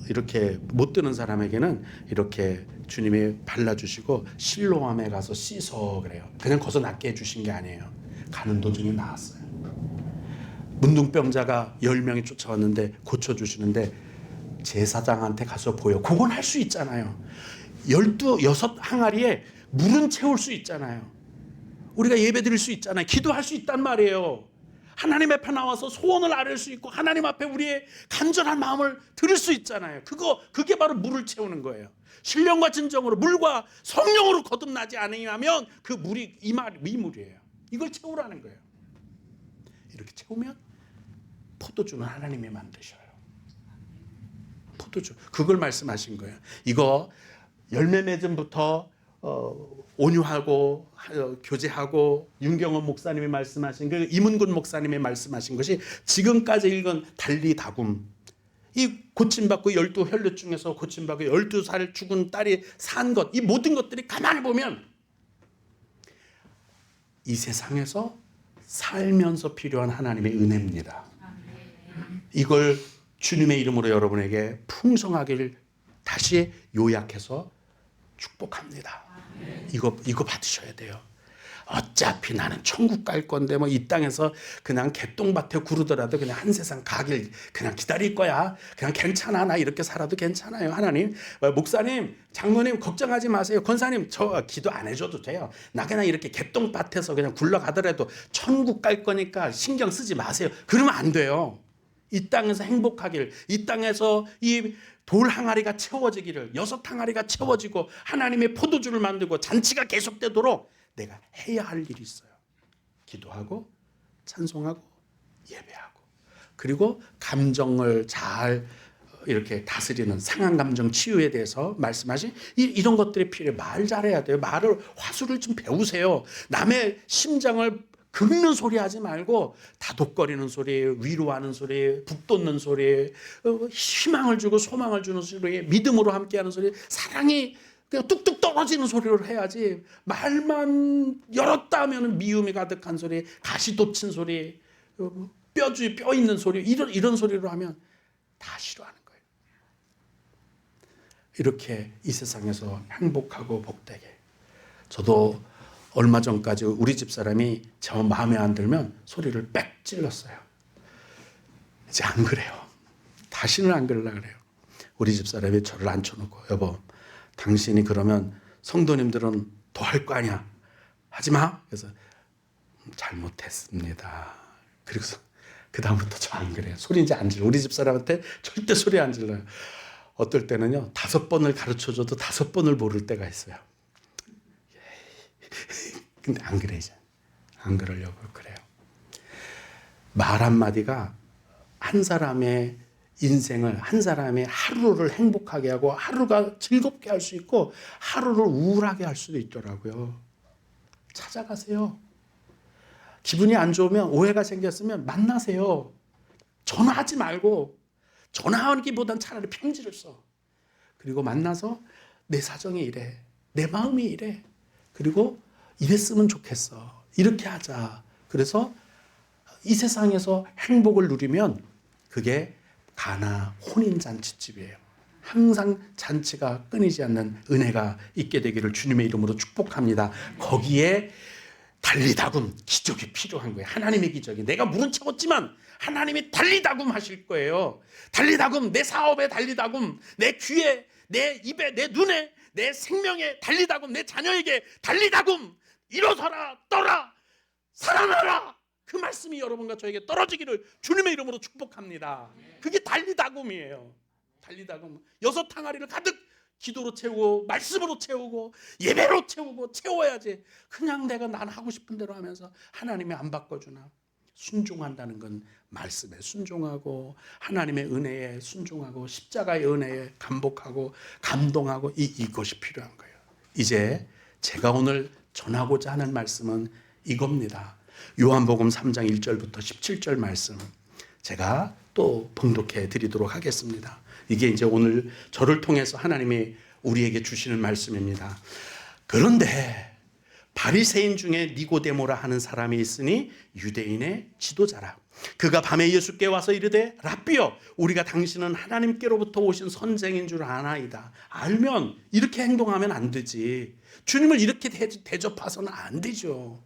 이렇게 못 뜨는 사람에게는 이렇게 주님이 발라주시고 실로암에 가서 씻어 그래요. 그냥 거기서 낫게 해주신 게 아니에요. 가는 도중에 나았어요. 문둥병자가 10명이 쫓아왔는데 고쳐주시는데 제사장한테 가서 보여. 그건 할 수 있잖아요. 6 항아리에 물은 채울 수 있잖아요. 우리가 예배 드릴 수 있잖아요. 기도할 수 있단 말이에요. 하나님 앞에 나와서 소원을 아뢰을 수 있고 하나님 앞에 우리의 간절한 마음을 드릴 수 있잖아요. 그게 바로 물을 채우는 거예요. 신령과 진정으로 물과 성령으로 거듭나지 않으면 그 물이 이 물이에요. 이걸 채우라는 거예요. 이렇게 채우면 포도주는 하나님이 만드셔요. 포도주. 그걸 말씀하신 거예요. 이거 열매 맺음부터 온유하고 교제하고 윤경원 목사님이 말씀하신 그 이문근 목사님이 말씀하신 것이 지금까지 읽은 달리다굼 이 고침받고 12 혈류 중에서 고침받고 12살 죽은 딸이 산 것 이 모든 것들이 가만히 보면 이 세상에서 살면서 필요한 하나님의 은혜입니다. 이걸 주님의 이름으로 여러분에게 풍성하길 다시 요약해서 축복합니다. 이거 받으셔야 돼요. 어차피 나는 천국 갈 건데 뭐 이 땅에서 그냥 개똥밭에 구르더라도 그냥 한 세상 가길 그냥 기다릴 거야. 그냥 괜찮아. 나 이렇게 살아도 괜찮아요. 하나님, 목사님, 장로님 걱정하지 마세요. 권사님 저 기도 안 해줘도 돼요. 나 그냥 이렇게 개똥밭에서 그냥 굴러가더라도 천국 갈 거니까 신경 쓰지 마세요. 그러면 안 돼요. 이 땅에서 행복하길, 이 땅에서 이 돌 항아리가 채워지기를, 6 항아리가 채워지고 하나님의 포도주를 만들고 잔치가 계속되도록 내가 해야 할 일이 있어요. 기도하고 찬송하고 예배하고 그리고 감정을 잘 이렇게 다스리는 상한 감정 치유에 대해서 말씀하신 이런 것들이 필요해요. 말 잘해야 돼요. 화술을 좀 배우세요. 남의 심장을 긁는 소리 하지 말고 다독거리는 소리, 위로하는 소리, 북돋는 소리, 희망을 주고 소망을 주는 소리, 믿음으로 함께하는 소리, 사랑이 그냥 뚝뚝 떨어지는 소리를 해야지 말만 열었다 하면 미움이 가득한 소리, 가시 돋친 소리, 뼈 있는 소리 이런 소리로 하면 다 싫어하는 거예요. 이렇게 이 세상에서 행복하고 복되게. 저도 얼마 전까지 우리 집 사람이 저 마음에 안 들면 소리를 빽 찔렀어요. 이제 안 그래요. 다시는 안 그러려고 그래요. 우리 집 사람이 저를 앉혀놓고 여보 당신이 그러면 성도님들은 더 할 거 아니야. 하지 마. 그래서 잘못했습니다. 그리고서 그 다음부터 저 안 그래요. 소리 이제 안 질러. 우리 집 사람한테 절대 소리 안 질러요. 어떨 때는요 5번을 가르쳐줘도 5번을 모를 때가 있어요. 근데 안 그래 이제. 안 그러려고 그래요. 말 한마디가 한 사람의 인생을 한 사람의 하루를 행복하게 하고 하루가 즐겁게 할 수 있고 하루를 우울하게 할 수도 있더라고요. 찾아가세요. 기분이 안 좋으면 오해가 생겼으면 만나세요. 전화하지 말고 전화하기보단 차라리 편지를 써. 그리고 만나서 내 사정이 이래. 내 마음이 이래. 그리고 이랬으면 좋겠어. 이렇게 하자. 그래서 이 세상에서 행복을 누리면 그게 가나 혼인잔치집이에요. 항상 잔치가 끊이지 않는 은혜가 있게 되기를 주님의 이름으로 축복합니다. 거기에 달리다굼 기적이 필요한 거예요. 하나님의 기적이. 내가 물은 채웠지만 하나님이 달리다굼 하실 거예요. 달리다굼, 내 사업에 달리다굼, 내 귀에, 내 입에, 내 눈에, 내 생명에 달리다굼, 내 자녀에게 달리다굼. 일어서라, 떠라, 살아나라. 그 말씀이 여러분과 저에게 떨어지기를 주님의 이름으로 축복합니다. 그게 달리다굼이에요. 달리다굼. 6 항아리를 가득 기도로 채우고 말씀으로 채우고 예배로 채우고 채워야지. 그냥 내가 난 하고 싶은 대로 하면서 하나님이 안 바꿔주나. 순종한다는 건 말씀에 순종하고 하나님의 은혜에 순종하고 십자가의 은혜에 감복하고 감동하고 이것이 필요한 거예요. 이제 제가 오늘 전하고자 하는 말씀은 이겁니다. 요한복음 3장 1절부터 17절 말씀. 제가 또 봉독해 드리도록 하겠습니다. 이게 이제 오늘 저를 통해서 하나님이 우리에게 주시는 말씀입니다. 그런데 바리새인 중에 니고데모라 하는 사람이 있으니 유대인의 지도자라. 그가 밤에 예수께 와서 이르되 랍비여, 우리가 당신은 하나님께로부터 오신 선생인 줄 아나이다. 알면 이렇게 행동하면 안 되지. 주님을 이렇게 대접해서는 안 되죠.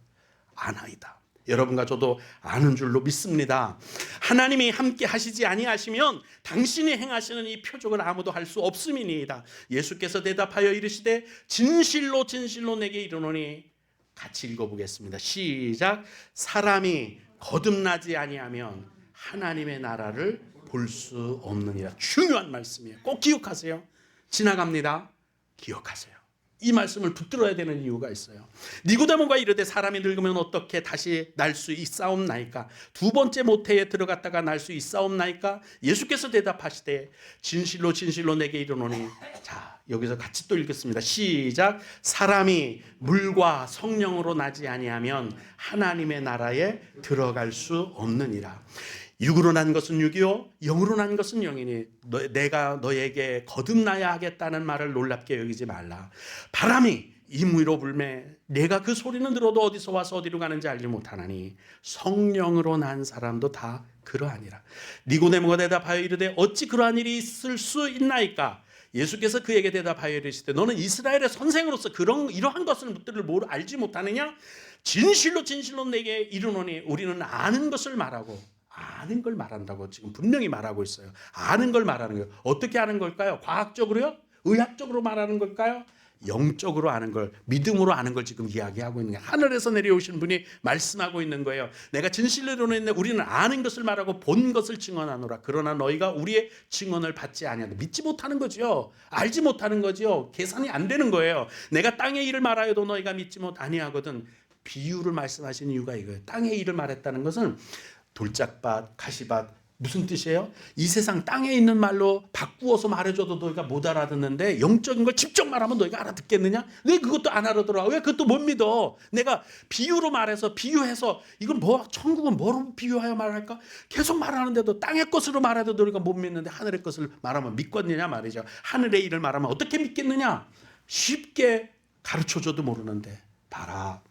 아나이다. 여러분과 저도 아는 줄로 믿습니다. 하나님이 함께 하시지 아니하시면 당신이 행하시는 이 표적을 아무도 할 수 없음이니이다. 예수께서 대답하여 이르시되 진실로 진실로 내게 이르노니, 같이 읽어보겠습니다. 시작. 사람이 거듭나지 아니하면 하나님의 나라를 볼 수 없느니라. 중요한 말씀이에요. 꼭 기억하세요. 지나갑니다. 기억하세요. 이 말씀을 붙들어야 되는 이유가 있어요. 니고데모가 이르되 사람이 늙으면 어떻게 다시 날 수 있사옵나이까? 두 번째 모태에 들어갔다가 날 수 있사옵나이까? 예수께서 대답하시되 진실로 진실로 내게 이르노니. 자, 여기서 같이 또 읽겠습니다. 시작. 사람이 물과 성령으로 나지 아니하면 하나님의 나라에 들어갈 수 없느니라. 육으로 난 것은 육이요 영으로 난 것은 영이니 내가 너에게 거듭나야 하겠다는 말을 놀랍게 여기지 말라. 바람이 임의로 불매 내가 그 소리는 들어도 어디서 와서 어디로 가는지 알지 못하나니 성령으로 난 사람도 다 그러하니라. 니고데모가 대답하여 이르되 어찌 그러한 일이 있을 수 있나이까? 예수께서 그에게 대답하여 이르시되 너는 이스라엘의 선생으로서 이러한 것을 알지 못하느냐? 진실로 진실로 내게 이르노니 우리는 아는 것을 말하고, 아는 걸 말한다고 지금 분명히 말하고 있어요. 아는 걸 말하는 거예요. 어떻게 아는 걸까요? 과학적으로요? 의학적으로 말하는 걸까요? 영적으로 아는 걸, 믿음으로 아는 걸 지금 이야기하고 있는 거예요. 하늘에서 내려오신 분이 말씀하고 있는 거예요. 내가 진실로 이르노니 우리는 아는 것을 말하고 본 것을 증언하노라. 그러나 너희가 우리의 증언을 받지 아니한다. 믿지 못하는 거죠. 알지 못하는 거죠. 계산이 안 되는 거예요. 내가 땅의 일을 말하여도 너희가 믿지 못 아니하거든. 비유를 말씀하신 이유가 이거예요. 땅의 일을 말했다는 것은 돌짝밭, 가시밭, 무슨 뜻이에요? 이 세상 땅에 있는 말로 바꾸어서 말해줘도 너희가 못 알아듣는데 영적인 걸 직접 말하면 너희가 알아듣겠느냐? 왜 그것도 안 알아들어? 왜 그것도 못 믿어? 내가 비유로 말해서 비유해서 이건 뭐 천국은 뭐로 비유하여 말할까? 계속 말하는데도 땅의 것으로 말해도 너희가 못 믿는데 하늘의 것을 말하면 믿겠느냐 말이죠. 하늘의 일을 말하면 어떻게 믿겠느냐? 쉽게 가르쳐줘도 모르는데 봐라.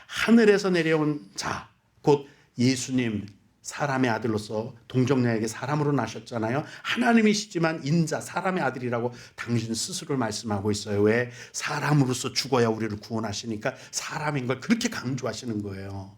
하늘에서 내려온 자, 곧 예수님 사람의 아들로서 동정녀에게 사람으로 나셨잖아요. 하나님이시지만 인자 사람의 아들이라고 당신 스스로 말씀하고 있어요. 왜? 사람으로서 죽어야 우리를 구원하시니까 사람인 걸 그렇게 강조하시는 거예요.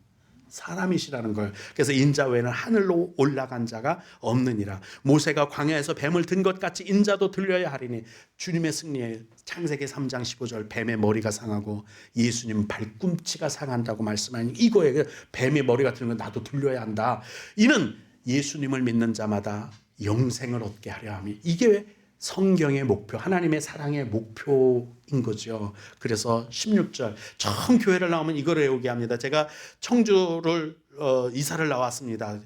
사람이시라는 걸. 그래서 인자 외에는 하늘로 올라간 자가 없느니라. 모세가 광야에서 뱀을 든 것 같이 인자도 들려야 하리니. 주님의 승리에 창세기 3장 15절 뱀의 머리가 상하고 예수님 발꿈치가 상한다고 말씀하니 이거에 뱀의 머리가 드는 건 나도 들려야 한다. 이는 예수님을 믿는 자마다 영생을 얻게 하려 함이. 이게 성경의 목표, 하나님의 사랑의 목표인 거죠. 그래서 16절 처음 교회를 나오면 이걸 외우게 합니다. 제가 청주를 이사를 나왔습니다.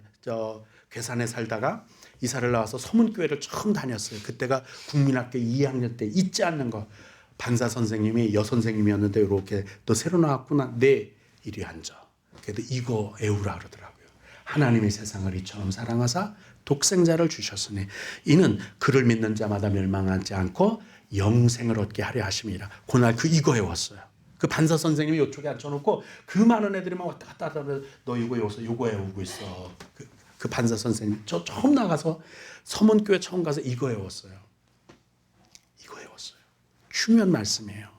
괴산에 살다가 이사를 나와서 서문교회를 처음 다녔어요. 그때가 국민학교 2학년 때 잊지 않는 거. 반사 선생님이 여선생님이었는데 이렇게 너 새로 나왔구나. 네, 이리 앉아. 그래도 이거 외우라 그러더라고요. 하나님의 세상을 이처럼 사랑하사 독생자를 주셨으니 이는 그를 믿는 자마다 멸망하지 않고 영생을 얻게 하려 하심이라. 그날 이거 외웠어요. 그 반사 선생님이 이쪽에 앉혀놓고 그 많은 애들이 막 왔다 갔다 하다가 너 이거 외워서 이거 외우고 있어. 그 반사 선생님 저 처음 나가서 서문교회 처음 가서 이거 외웠어요. 이거 외웠어요. 중요한 말씀이에요.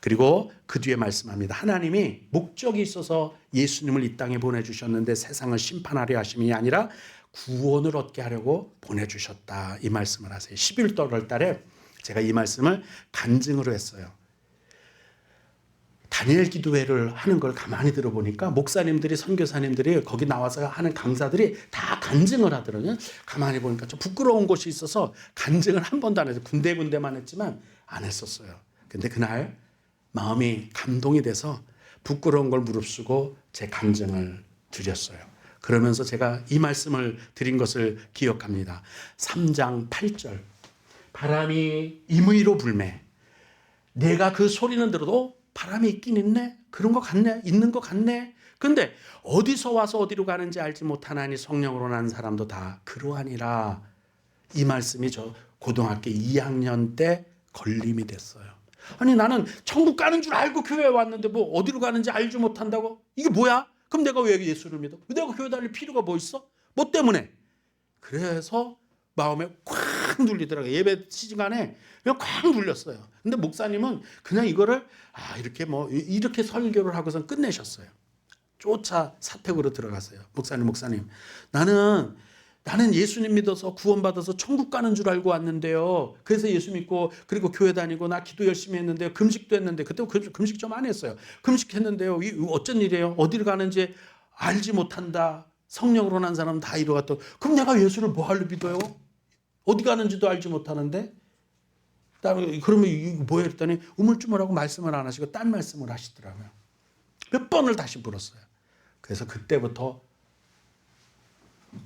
그리고 그 뒤에 말씀합니다. 하나님이 목적이 있어서 예수님을 이 땅에 보내주셨는데 세상을 심판하려 하심이 아니라 구원을 얻게 하려고 보내주셨다. 이 말씀을 하세요. 11월 달에 제가 이 말씀을 간증으로 했어요. 다니엘 기도회를 하는 걸 가만히 들어보니까 목사님들이 선교사님들이 거기 나와서 하는 강사들이 다 간증을 하더라고요. 가만히 보니까 좀 부끄러운 곳이 있어서 간증을 한 번도 안 해서 군데군데만 했지만 안 했었어요. 근데 그날 마음이 감동이 돼서 부끄러운 걸 무릅쓰고 제 간증을 드렸어요. 그러면서 제가 이 말씀을 드린 것을 기억합니다. 3장 8절 바람이 임의로 불매 내가 그 소리는 들어도 바람이 있긴 있네. 그런 거 같네. 있는 거 같네. 근데 어디서 와서 어디로 가는지 알지 못하나니 성령으로 난 사람도 다 그러하니라. 이 말씀이 저 고등학교 2학년 때 걸림이 됐어요. 아니 나는 천국 가는 줄 알고 교회에 왔는데 뭐 어디로 가는지 알지 못한다고? 이게 뭐야? 그럼 내가 왜 예수를 믿어? 내가 교회 다닐 필요가 뭐 있어? 뭐 때문에? 그래서 마음에 콱 눌리더라고요. 예배 시간에 그냥 콱 눌렸어요. 근데 목사님은 그냥 이거를 이렇게 이렇게 설교를 하고선 끝내셨어요. 쫓아 사택으로 들어갔어요. 목사님, 나는 예수님 믿어서 구원받아서 천국 가는 줄 알고 왔는데요. 그래서 예수 믿고 그리고 교회 다니고 나 기도 열심히 했는데요. 금식도 했는데 그때 금식 좀 안 했어요. 금식했는데요. 이 어쩐 일이에요? 어디를 가는지 알지 못한다. 성령으로 난 사람은 다 이루었다. 그럼 내가 예수를 뭐 하려 믿어요? 어디 가는지도 알지 못하는데? 그러면 이거 뭐야? 했더니 우물쭈물하고 말씀을 안 하시고 딴 말씀을 하시더라고요. 몇 번을 다시 물었어요. 그래서 그때부터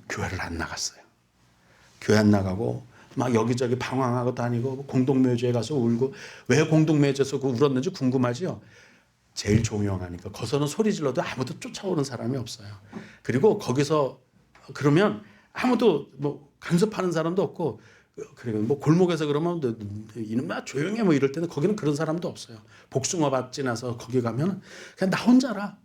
교회를 안 나갔어요. 교회 안 나가고 막 여기저기 방황하고 다니고 공동묘지에 가서 울고, 왜 공동묘지에서 울었는지 궁금하지요? 제일 조용하니까. 거기서는 소리 질러도 아무도 쫓아오는 사람이 없어요. 그리고 거기서 그러면 아무도 뭐 간섭하는 사람도 없고, 그리고 뭐 골목에서 그러면 이놈아 조용해 뭐 이럴 때는 거기는 그런 사람도 없어요. 복숭아밭 지나서 거기 가면 그냥 나 혼자라.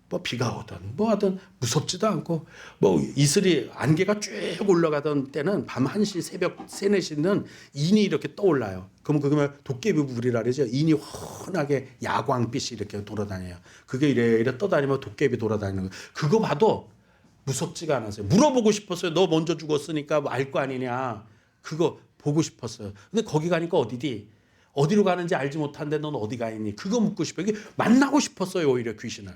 뭐 비가 오든 뭐 하든 무섭지도 않고, 뭐 이슬이 안개가 쭉 올라가던 때는 밤 1시 새벽 3, 4시는 인이 이렇게 떠올라요. 그러면 도깨비 불이라 그러죠. 인이 환하게 야광빛이 이렇게 돌아다녀요. 그게 이래 떠다니면 도깨비 돌아다니는 거예요. 그거 봐도 무섭지가 않았어요. 물어보고 싶었어요. 너 먼저 죽었으니까 뭐 알 거 아니냐. 그거 보고 싶었어요. 근데 거기 가니까 어디로 가는지 알지 못하는데 넌 어디 가 있니? 그거 묻고 싶어요. 만나고 싶었어요. 오히려 귀신을.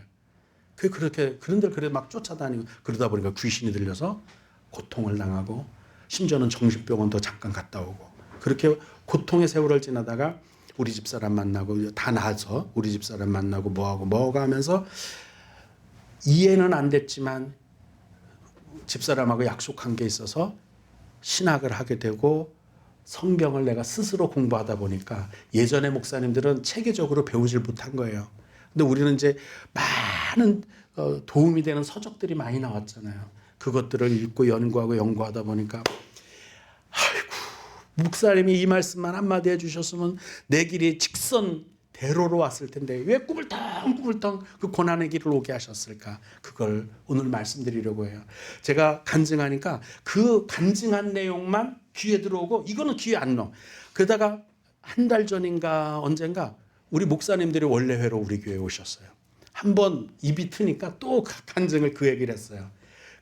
그렇게 그런 데를 그래 막 쫓아다니고, 그러다 보니까 귀신이 들려서 고통을 당하고, 심지어는 정신병원도 잠깐 갔다 오고, 그렇게 고통의 세월을 지나다가 우리 집사람 만나고 다 나서 우리 집사람 만나고 뭐하고 하면서 이해는 안 됐지만 집사람하고 약속한 게 있어서 신학을 하게 되고, 성경을 내가 스스로 공부하다 보니까 예전에 목사님들은 체계적으로 배우질 못한 거예요. 근데 우리는 이제 많은 도움이 되는 서적들이 많이 나왔잖아요. 그것들을 읽고 연구하다 보니까, 아이고, 목사님이 이 말씀만 한마디 해주셨으면 내 길이 직선 대로로 왔을 텐데 왜 꾸불텅 그 고난의 길을 오게 하셨을까? 그걸 오늘 말씀드리려고 해요. 제가 간증하니까 그 간증한 내용만 귀에 들어오고 이거는 귀에 안 넣어. 그러다가 한 달 전인가 언젠가 우리 목사님들이 원래회로 우리 교회에 오셨어요. 한번 입이 트니까 또 간증을 그 얘기를 했어요.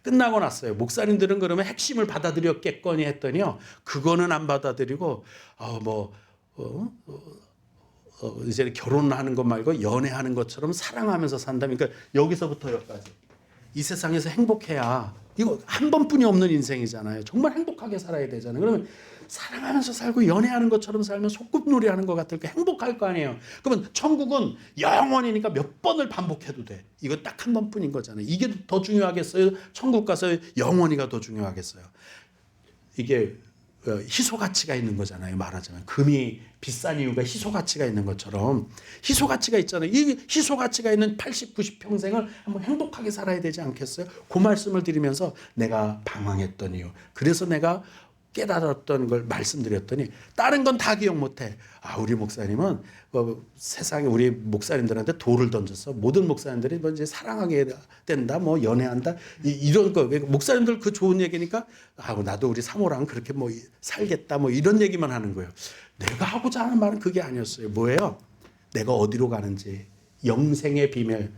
끝나고 났어요. 목사님들은 그러면 핵심을 받아들였겠거니 했더니요, 그거는 안 받아들이고 이제 결혼하는 것 말고 연애하는 것처럼 사랑하면서 산다면, 그러니까 여기서부터 여기까지 이 세상에서 행복해야, 이거 한 번뿐이 없는 인생이잖아요. 정말 행복하게 살아야 되잖아요. 그러면 사랑하면서 살고 연애하는 것처럼 살면 소꿉놀이 하는 것 같으니까 행복할 거 아니에요. 그러면 천국은 영원이니까 몇 번을 반복해도 돼. 이거 딱 한 번뿐인 거잖아요. 이게 더 중요하겠어요? 천국 가서 영원히가 더 중요하겠어요? 이게 희소 가치가 있는 거잖아요. 말하자면 금이 비싼 이유가 희소 가치가 있는 것처럼 희소 가치가 있잖아요. 이 희소 가치가 있는 80, 90 평생을 한번 행복하게 살아야 되지 않겠어요? 그 말씀을 드리면서 내가 방황했던 이유, 그래서 내가 깨달았던 걸 말씀드렸더니 다른 건 다 기억 못해. 우리 목사님은 세상에 우리 목사님들한테 돌을 던져서 모든 목사님들이 뭐 이제 사랑하게 된다, 뭐 연애한다, 이런 거. 목사님들 그 좋은 얘기니까 나도 우리 사모랑 그렇게 뭐 살겠다, 뭐 이런 얘기만 하는 거예요. 내가 하고자 하는 말은 그게 아니었어요. 뭐예요? 내가 어디로 가는지, 영생의 비밀,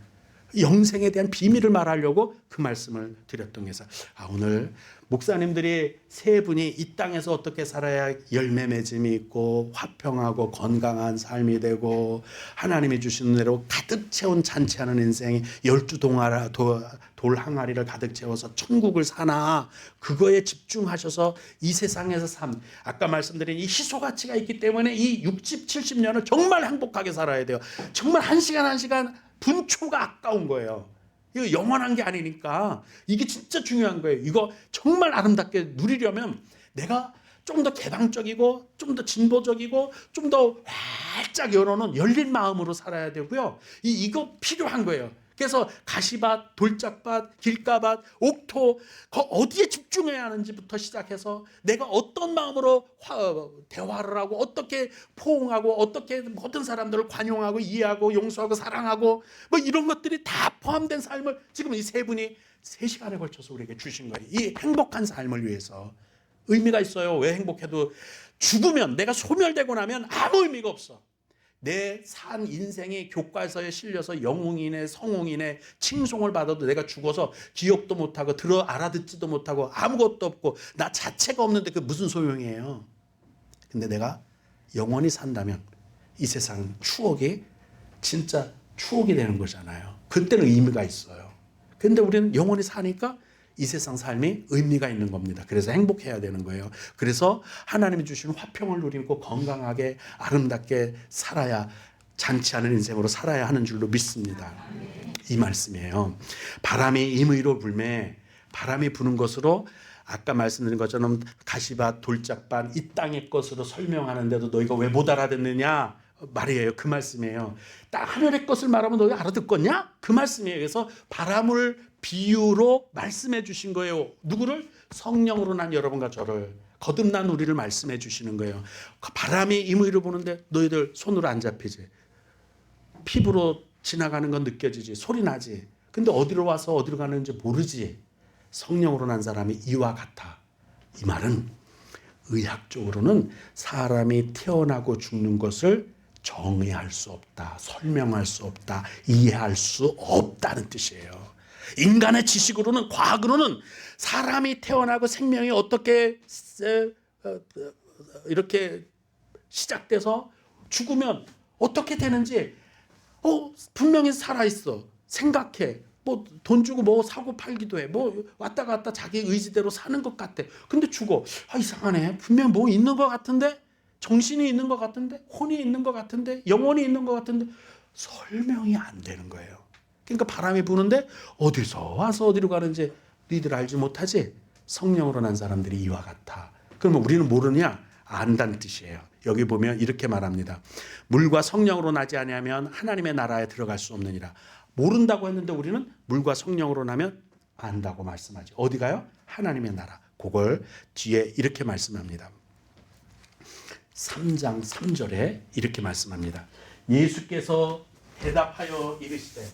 영생에 대한 비밀을 말하려고 그 말씀을 드렸던 게서 오늘 목사님들이 세 분이 이 땅에서 어떻게 살아야 열매 맺음이 있고 화평하고 건강한 삶이 되고 하나님이 주시는 대로 가득 채운 잔치하는 인생이 12동아라 돌 항아리를 가득 채워서 천국을 사나, 그거에 집중하셔서 이 세상에서 아까 말씀드린 이 희소 가치가 있기 때문에 이 60, 70년을 정말 행복하게 살아야 돼요. 정말 한 시간 한 시간 분초가 아까운 거예요. 이거 영원한 게 아니니까 이게 진짜 중요한 거예요. 이거 정말 아름답게 누리려면 내가 좀 더 개방적이고 좀 더 진보적이고 좀 더 활짝 열어놓은 열린 마음으로 살아야 되고요. 이거 필요한 거예요. 그래서 가시밭, 돌짝밭, 길가밭, 옥토 어디에 집중해야 하는지부터 시작해서 내가 어떤 마음으로 대화를 하고 어떻게 포옹하고 어떻게 모든 사람들을 관용하고 이해하고 용서하고 사랑하고 뭐 이런 것들이 다 포함된 삶을 지금 이 세 분이 3시간에 걸쳐서 우리에게 주신 거예요. 이 행복한 삶을 위해서. 의미가 있어요. 왜 행복해도 죽으면 내가 소멸되고 나면 아무 의미가 없어. 내 산 인생이 교과서에 실려서 영웅이네 성웅이네 칭송을 받아도 내가 죽어서 기억도 못하고 알아듣지도 못하고 아무것도 없고 나 자체가 없는데 그게 무슨 소용이에요. 근데 내가 영원히 산다면 이 세상 추억이 진짜 추억이 되는 거잖아요. 그때는 의미가 있어요. 근데 우리는 영원히 사니까 이 세상 삶이 의미가 있는 겁니다. 그래서 행복해야 되는 거예요. 그래서 하나님이 주신 화평을 누리고 건강하게 아름답게 살아야 잔치 않은 인생으로 살아야 하는 줄로 믿습니다. 이 말씀이에요. 바람이 임의로 불매 바람이 부는 것으로 아까 말씀드린 것처럼 가시밭 돌짝밭 이 땅의 것으로 설명하는데도 너희가 왜 못 알아듣느냐 말이에요. 그 말씀이에요. 딱 하늘의 것을 말하면 너희 알아듣겠냐? 그 말씀이에요. 그래서 바람을 비유로 말씀해 주신 거예요. 누구를? 성령으로 난 여러분과 저를 거듭난 우리를 말씀해 주시는 거예요. 바람이 임의로 부는데 너희들 손으로 안 잡히지. 피부로 지나가는 건 느껴지지. 소리 나지. 근데 어디로 와서 어디로 가는지 모르지. 성령으로 난 사람이 이와 같아. 이 말은 의학적으로는 사람이 태어나고 죽는 것을 정의할 수 없다. 설명할 수 없다. 이해할 수 없다는 뜻이에요. 인간의 지식으로는 과학으로는 사람이 태어나고 생명이 어떻게 이렇게 시작돼서 죽으면 어떻게 되는지 분명히 살아있어. 생각해. 뭐 돈 주고 뭐 사고 팔기도 해. 뭐 왔다 갔다 자기 의지대로 사는 것 같아. 근데 죽어. 이상하네. 분명 뭐 있는 것 같은데? 정신이 있는 것 같은데? 혼이 있는 것 같은데? 영혼이 있는 것 같은데? 설명이 안 되는 거예요. 그러니까 바람이 부는데 어디서 와서 어디로 가는지 너희들 알지 못하지? 성령으로 난 사람들이 이와 같아. 그러면 우리는 모르냐? 안다는 뜻이에요. 여기 보면 이렇게 말합니다. 물과 성령으로 나지 아니하면 하나님의 나라에 들어갈 수 없느니라. 모른다고 했는데 우리는 물과 성령으로 나면 안다고 말씀하지. 어디 가요? 하나님의 나라. 그걸 뒤에 이렇게 말씀합니다. 3장 3절에 이렇게 말씀합니다. 예수께서 대답하여 이르시되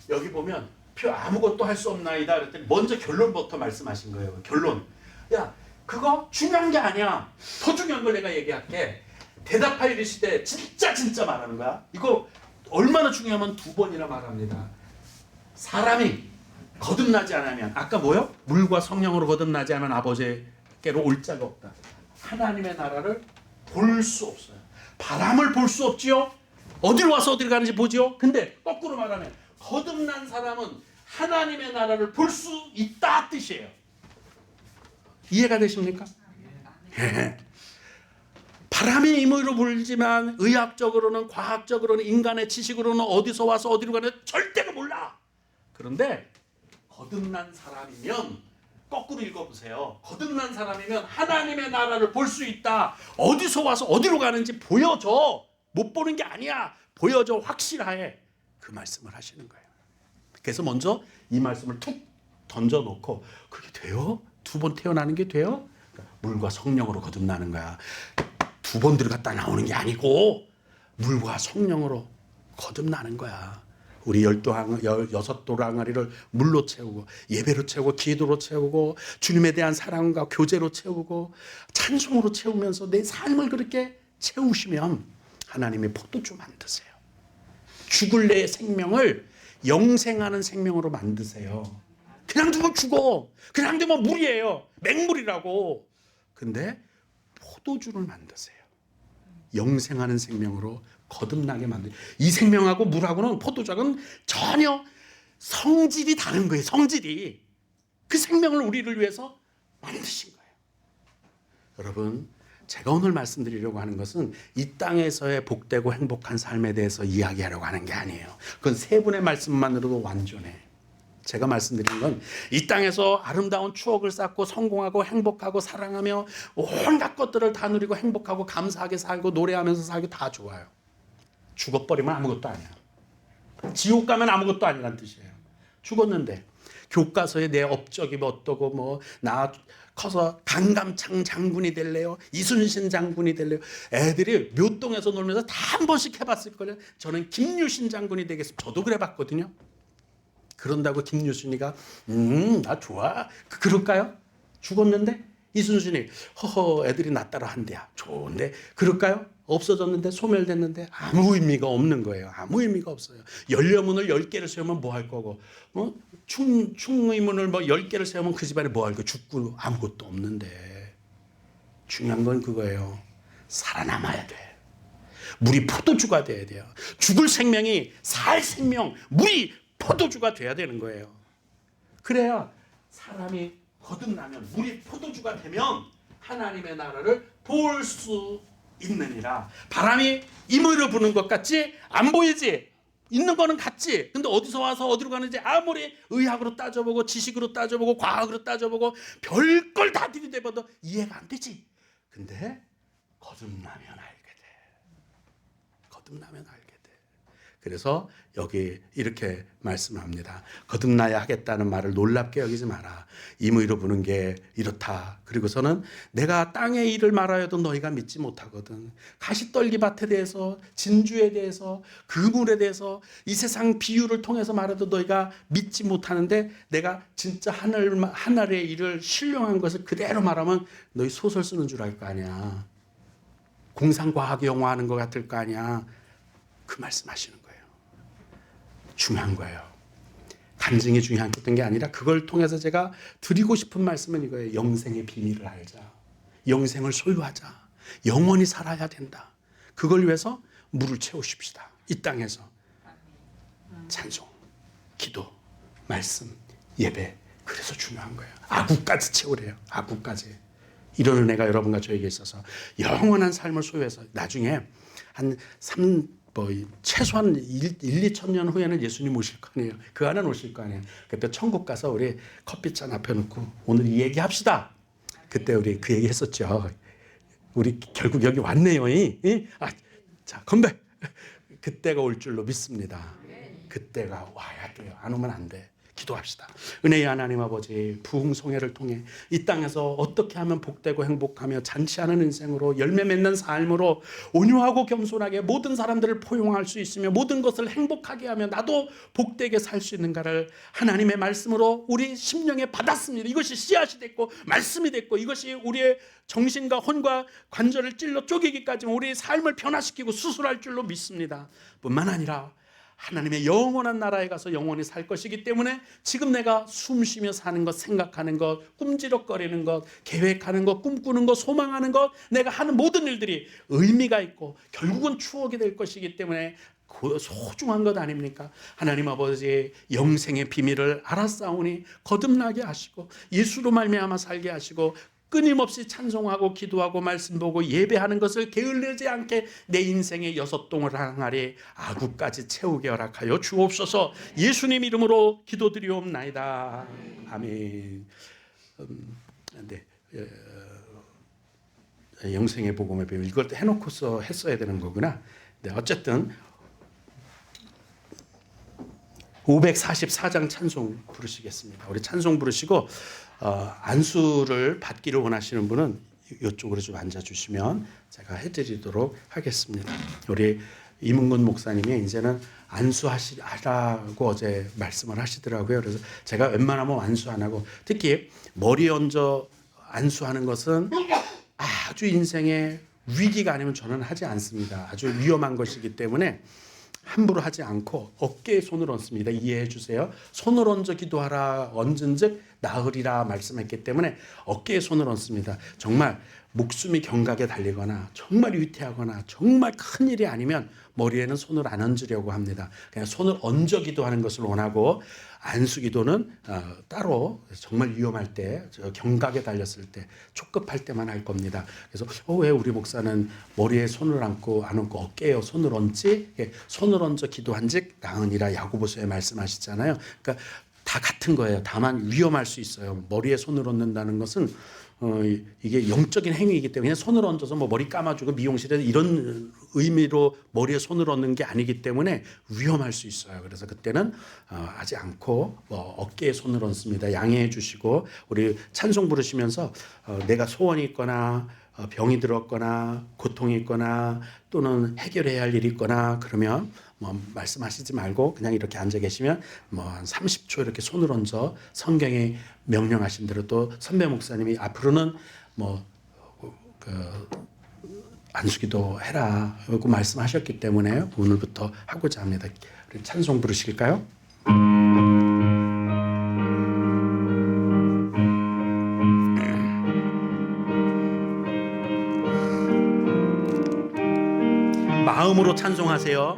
여기 보면 아무것도 할 수 없나이다 그랬더니 먼저 결론부터 말씀하신 거예요. 결론. 야 그거 중요한 게 아니야. 더 중요한 걸 내가 얘기할게. 대답하여 이르시되 진짜 말하는 거야. 이거 얼마나 중요하면 2번이나 말합니다. 사람이 거듭나지 않으면 아까 뭐요? 물과 성령으로 거듭나지 않은 아버지께로 올 자가 없다. 하나님의 나라를 볼 수 없어요. 바람을 볼 수 없지요. 어디로 와서 어디로 가는지 보지요. 근데 거꾸로 말하면 거듭난 사람은 하나님의 나라를 볼 수 있다 뜻이에요. 이해가 되십니까? 바람이 임의로 불지만 의학적으로는 과학적으로는 인간의 지식으로는 어디서 와서 어디로 가는지 절대로 몰라. 그런데 거듭난 사람이면 거꾸로 읽어보세요. 거듭난 사람이면 하나님의 나라를 볼 수 있다. 어디서 와서 어디로 가는지 보여줘. 못 보는 게 아니야. 보여줘. 확실하게. 그 말씀을 하시는 거예요. 그래서 먼저 이 말씀을 툭 던져놓고 그게 돼요? 2번 태어나는 게 돼요? 물과 성령으로 거듭나는 거야. 2번 들어갔다 나오는 게 아니고 물과 성령으로 거듭나는 거야. 우리 16돌 항아리를 물로 채우고 예배로 채우고 기도로 채우고 주님에 대한 사랑과 교제로 채우고 찬송으로 채우면서 내 삶을 그렇게 채우시면 하나님이 포도주 만드세요. 죽을 내 생명을 영생하는 생명으로 만드세요. 그냥 두면 죽어. 그냥 두면 물이에요. 맹물이라고. 근데 포도주를 만드세요. 영생하는 생명으로 거듭나게 만들. 이 생명하고 물하고는 포도주하고는 전혀 성질이 다른 거예요. 성질이. 그 생명을 우리를 위해서 만드신 거예요. 여러분, 제가 오늘 말씀드리려고 하는 것은 이 땅에서의 복되고 행복한 삶에 대해서 이야기하려고 하는 게 아니에요. 그건 3분의 말씀만으로도 완전해. 제가 말씀드린 건 이 땅에서 아름다운 추억을 쌓고 성공하고 행복하고 사랑하며 온갖 것들을 다 누리고 행복하고 감사하게 살고 노래하면서 살고 다 좋아요. 죽어버리면 아무것도 아니야. 지옥 가면 아무것도 아니란 뜻이에요. 죽었는데 교과서에 내 업적이 뭐 어떠고 뭐 나 커서 강감창 장군이 될래요, 이순신 장군이 될래요. 애들이 묘동에서 놀면서 다 한 번씩 해봤을 거예요. 저는 김유신 장군이 되겠습니다. 저도 그래봤거든요. 그런다고 김유신이가 나 좋아 그럴까요? 죽었는데 이순신이 허허 애들이 나 따라 한대야. 좋은데 그럴까요? 없어졌는데 소멸됐는데 아무 의미가 없는 거예요. 아무 의미가 없어요. 연료문을 10개를 세우면 뭐 할 거고 충의문을 뭐 10개를 세우면 그 집안에 뭐 할 거. 죽고 아무것도 없는데 중요한 건 그거예요. 살아남아야 돼. 물이 포도주가 돼야 돼요. 죽을 생명이 살 생명, 물이 포도주가 돼야 되는 거예요. 그래야 사람이 거듭나면 물이 포도주가 되면 하나님의 나라를 볼 수 있느니라. 바람이 임의로 부는 것 같지? 안 보이지? 있는 거는 같지? 근데 어디서 와서 어디로 가는지 아무리 의학으로 따져보고 지식으로 따져보고 과학으로 따져보고 별걸 다 들이대봐도 이해가 안 되지? 근데 거듭나면 알게 돼. 거듭나면 알게 돼. 그래서 여기 이렇게 말씀합니다. 거듭나야 하겠다는 말을 놀랍게 여기지 마라. 임의로 부는 게 이렇다. 그리고서는 내가 땅의 일을 말하여도 너희가 믿지 못하거든. 가시떨기밭에 대해서, 진주에 대해서, 그물에 대해서 이 세상 비유를 통해서 말해도 너희가 믿지 못하는데 내가 진짜 하늘의 일을 신령한 것을 그대로 말하면 너희 소설 쓰는 줄 알 거 아니야. 공상과학 영화 하는 것 같을 거 아니야. 그 말씀하시는 거예요. 중요한 거예요. 간증이 중요한 게 아니라 그걸 통해서 제가 드리고 싶은 말씀은 이거예요. 영생의 비밀을 알자. 영생을 소유하자. 영원히 살아야 된다. 그걸 위해서 물을 채우십시다. 이 땅에서 찬송, 기도, 말씀, 예배. 그래서 중요한 거예요. 아구까지 채우래요. 아구까지. 이런 은혜가 여러분과 저에게 있어서 영원한 삶을 소유해서 나중에 한 최소한 2천 년 후에는 예수님 오실 거 아니에요. 그 안에 오실 거 아니에요. 그때 천국 가서 우리 커피잔 앞에 놓고 오늘 이 얘기 합시다. 그때 우리 그 얘기 했었죠. 우리 결국 여기 왔네요. 자, 건배. 그때가 올 줄로 믿습니다. 그때가 와야 돼요. 안 오면 안 돼. 기도합시다. 은혜의 하나님 아버지, 부흥송회를 통해 이 땅에서 어떻게 하면 복되고 행복하며 잔치하는 인생으로 열매 맺는 삶으로 온유하고 겸손하게 모든 사람들을 포용할 수 있으며 모든 것을 행복하게 하며 나도 복되게 살 수 있는가를 하나님의 말씀으로 우리 심령에 받았습니다. 이것이 씨앗이 됐고 말씀이 됐고 이것이 우리의 정신과 혼과 관절을 찔러 쪼개기까지 우리의 삶을 변화시키고 수술할 줄로 믿습니다. 뿐만 아니라 하나님의 영원한 나라에 가서 영원히 살 것이기 때문에 지금 내가 숨쉬며 사는 것, 생각하는 것, 꿈지럭거리는 것, 계획하는 것, 꿈꾸는 것, 소망하는 것, 내가 하는 모든 일들이 의미가 있고 결국은 추억이 될 것이기 때문에 소중한 것 아닙니까? 하나님 아버지의 영생의 비밀을 알았사오니 거듭나게 하시고 예수로 말미암아 살게 하시고 끊임없이 찬송하고 기도하고 말씀 보고 예배하는 것을 게을리지 않게 내 인생의 6동을 항아리 아구까지 채우게 허락하여 주옵소서. 예수님 이름으로 기도드리옵나이다. 아멘. 네. 영생의 복음의 비밀 이걸 해놓고서 했어야 되는 거구나. 네, 어쨌든 544장 찬송 부르시겠습니다. 우리 찬송 부르시고 안수를 받기를 원하시는 분은 이쪽으로 좀 앉아주시면 제가 해드리도록 하겠습니다. 우리 이문근 목사님이 이제는 안수하라고 어제 말씀을 하시더라고요. 그래서 제가 웬만하면 안수 안 하고 특히 머리 얹어 안수하는 것은 아주 인생의 위기가 아니면 저는 하지 않습니다. 아주 위험한 것이기 때문에 함부로 하지 않고 어깨에 손을 얹습니다. 이해해 주세요. 손을 얹어 기도하라 얹은 즉 나으리라 말씀했기 때문에 어깨에 손을 얹습니다. 정말 목숨이 경각에 달리거나 정말 위태하거나 정말 큰일이 아니면 머리에는 손을 안 얹으려고 합니다. 그냥 손을 얹어 기도하는 것을 원하고 안수 기도는 따로 정말 위험할 때 경각에 달렸을 때 촉급할 때만 할 겁니다. 그래서 왜 우리 목사는 머리에 손을 안 얹고 어깨에 손을 얹지? 손을 얹어 기도한즉 나으니라 야고보서에 말씀하시잖아요. 그러니까 다 같은 거예요. 다만 위험할 수 있어요. 머리에 손을 얹는다는 것은 이게 영적인 행위이기 때문에 그냥 손을 얹어서 뭐 머리 감아주고 미용실에 이런 의미로 머리에 손을 얹는 게 아니기 때문에 위험할 수 있어요. 그래서 그때는 하지 않고 어깨에 손을 얹습니다. 양해해 주시고 우리 찬송 부르시면서 내가 소원이 있거나 병이 들었거나 고통이 있거나 또는 해결해야 할 일이 있거나 그러면 뭐 말씀하시지 말고 그냥 이렇게 앉아 계시면 뭐 한 30초 이렇게 손을 얹어 성경에 명령하신 대로 또 선배 목사님이 앞으로는 뭐 안수기도 해라 라고 말씀하셨기 때문에 오늘부터 하고자 합니다. 우리 찬송 부르실까요? 마음으로 찬송하세요.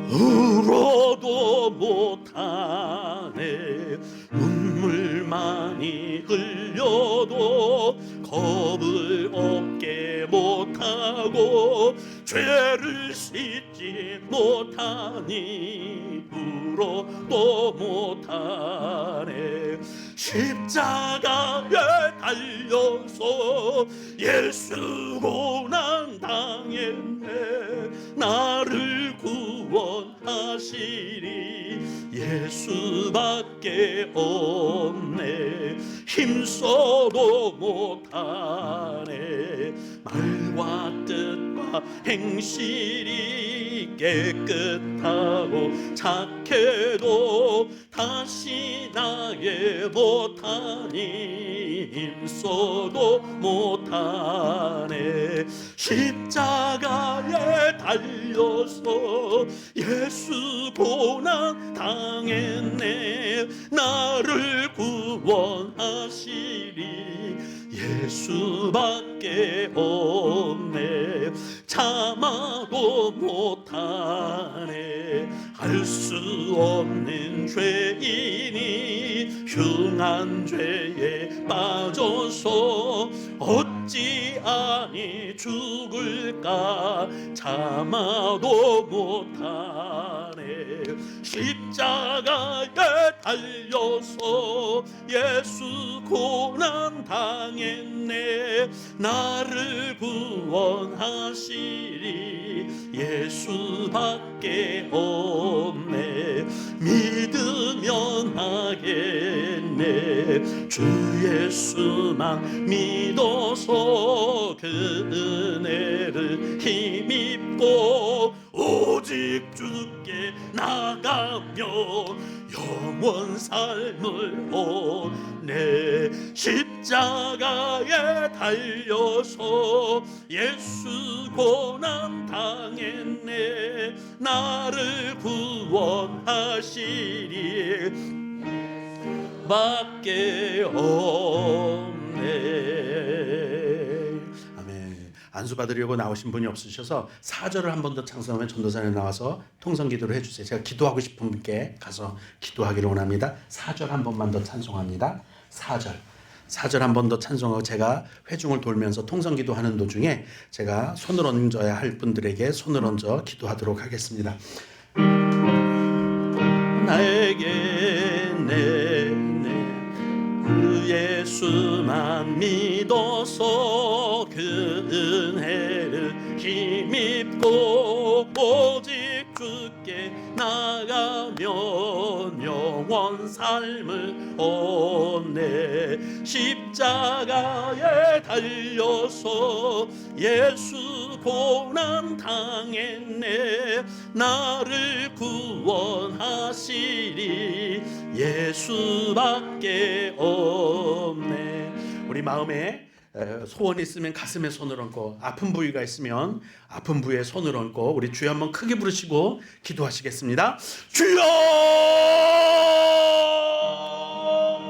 울어도 못하네 눈물 많이 흘려도 겁을 없게 못하고 죄를 씻지 못하니 울어도 못하네 십자가에 달려서 예수 고난 당했네 나를 구원하시리 예수밖에 없네 힘써도 못하네 말과 뜻과 행실이 깨끗하고 착해도 다시 나의 못하니 힘써도 못하네 십자가에 달려서 예수 고난 당했네 나를 구원하시리 예수밖에 없네 참아도 못하네 할 수 없는 죄인이 흉한 죄에 빠져서 어찌 아니 죽을까 참아도 못하네 십자가에 달려서 예수 고난 당했네 나를 구원하시리 예수밖에 없네 믿으면 하겠네 주 예수만 믿어서 그 은혜를 힘입고 오직 주께 나가며 영원 삶을 얻네 십자가에 달려서 예수 고난 당했네 나를 구원하시리 밖에 없네. 아멘. 안수 받으려고 나오신 분이 없으셔서 4절을 한 번 더 찬송하면 전도사에 나와서 통성기도를 해주세요. 제가 기도하고 싶은 분께 가서 기도하기를 원합니다. 4절 한 번만 더 찬송합니다. 4절 한 번 더 찬송하고 제가 회중을 돌면서 통성기도 하는 도중에 제가 손을 얹어야 할 분들에게 손을 얹어 기도하도록 하겠습니다. 나에게 그 예수만 믿어서 그 은혜를 힘입고 오직 주께 나가면 영원 삶을 얻네 십자가에 달려서 예수 고난 당했네 나를 구원하시리 예수밖에 없네. 우리 마음에 소원이 있으면 가슴에 손을 얹고 아픈 부위가 있으면 아픈 부위에 손을 얹고 우리 주여 한번 크게 부르시고 기도하시겠습니다. 주여!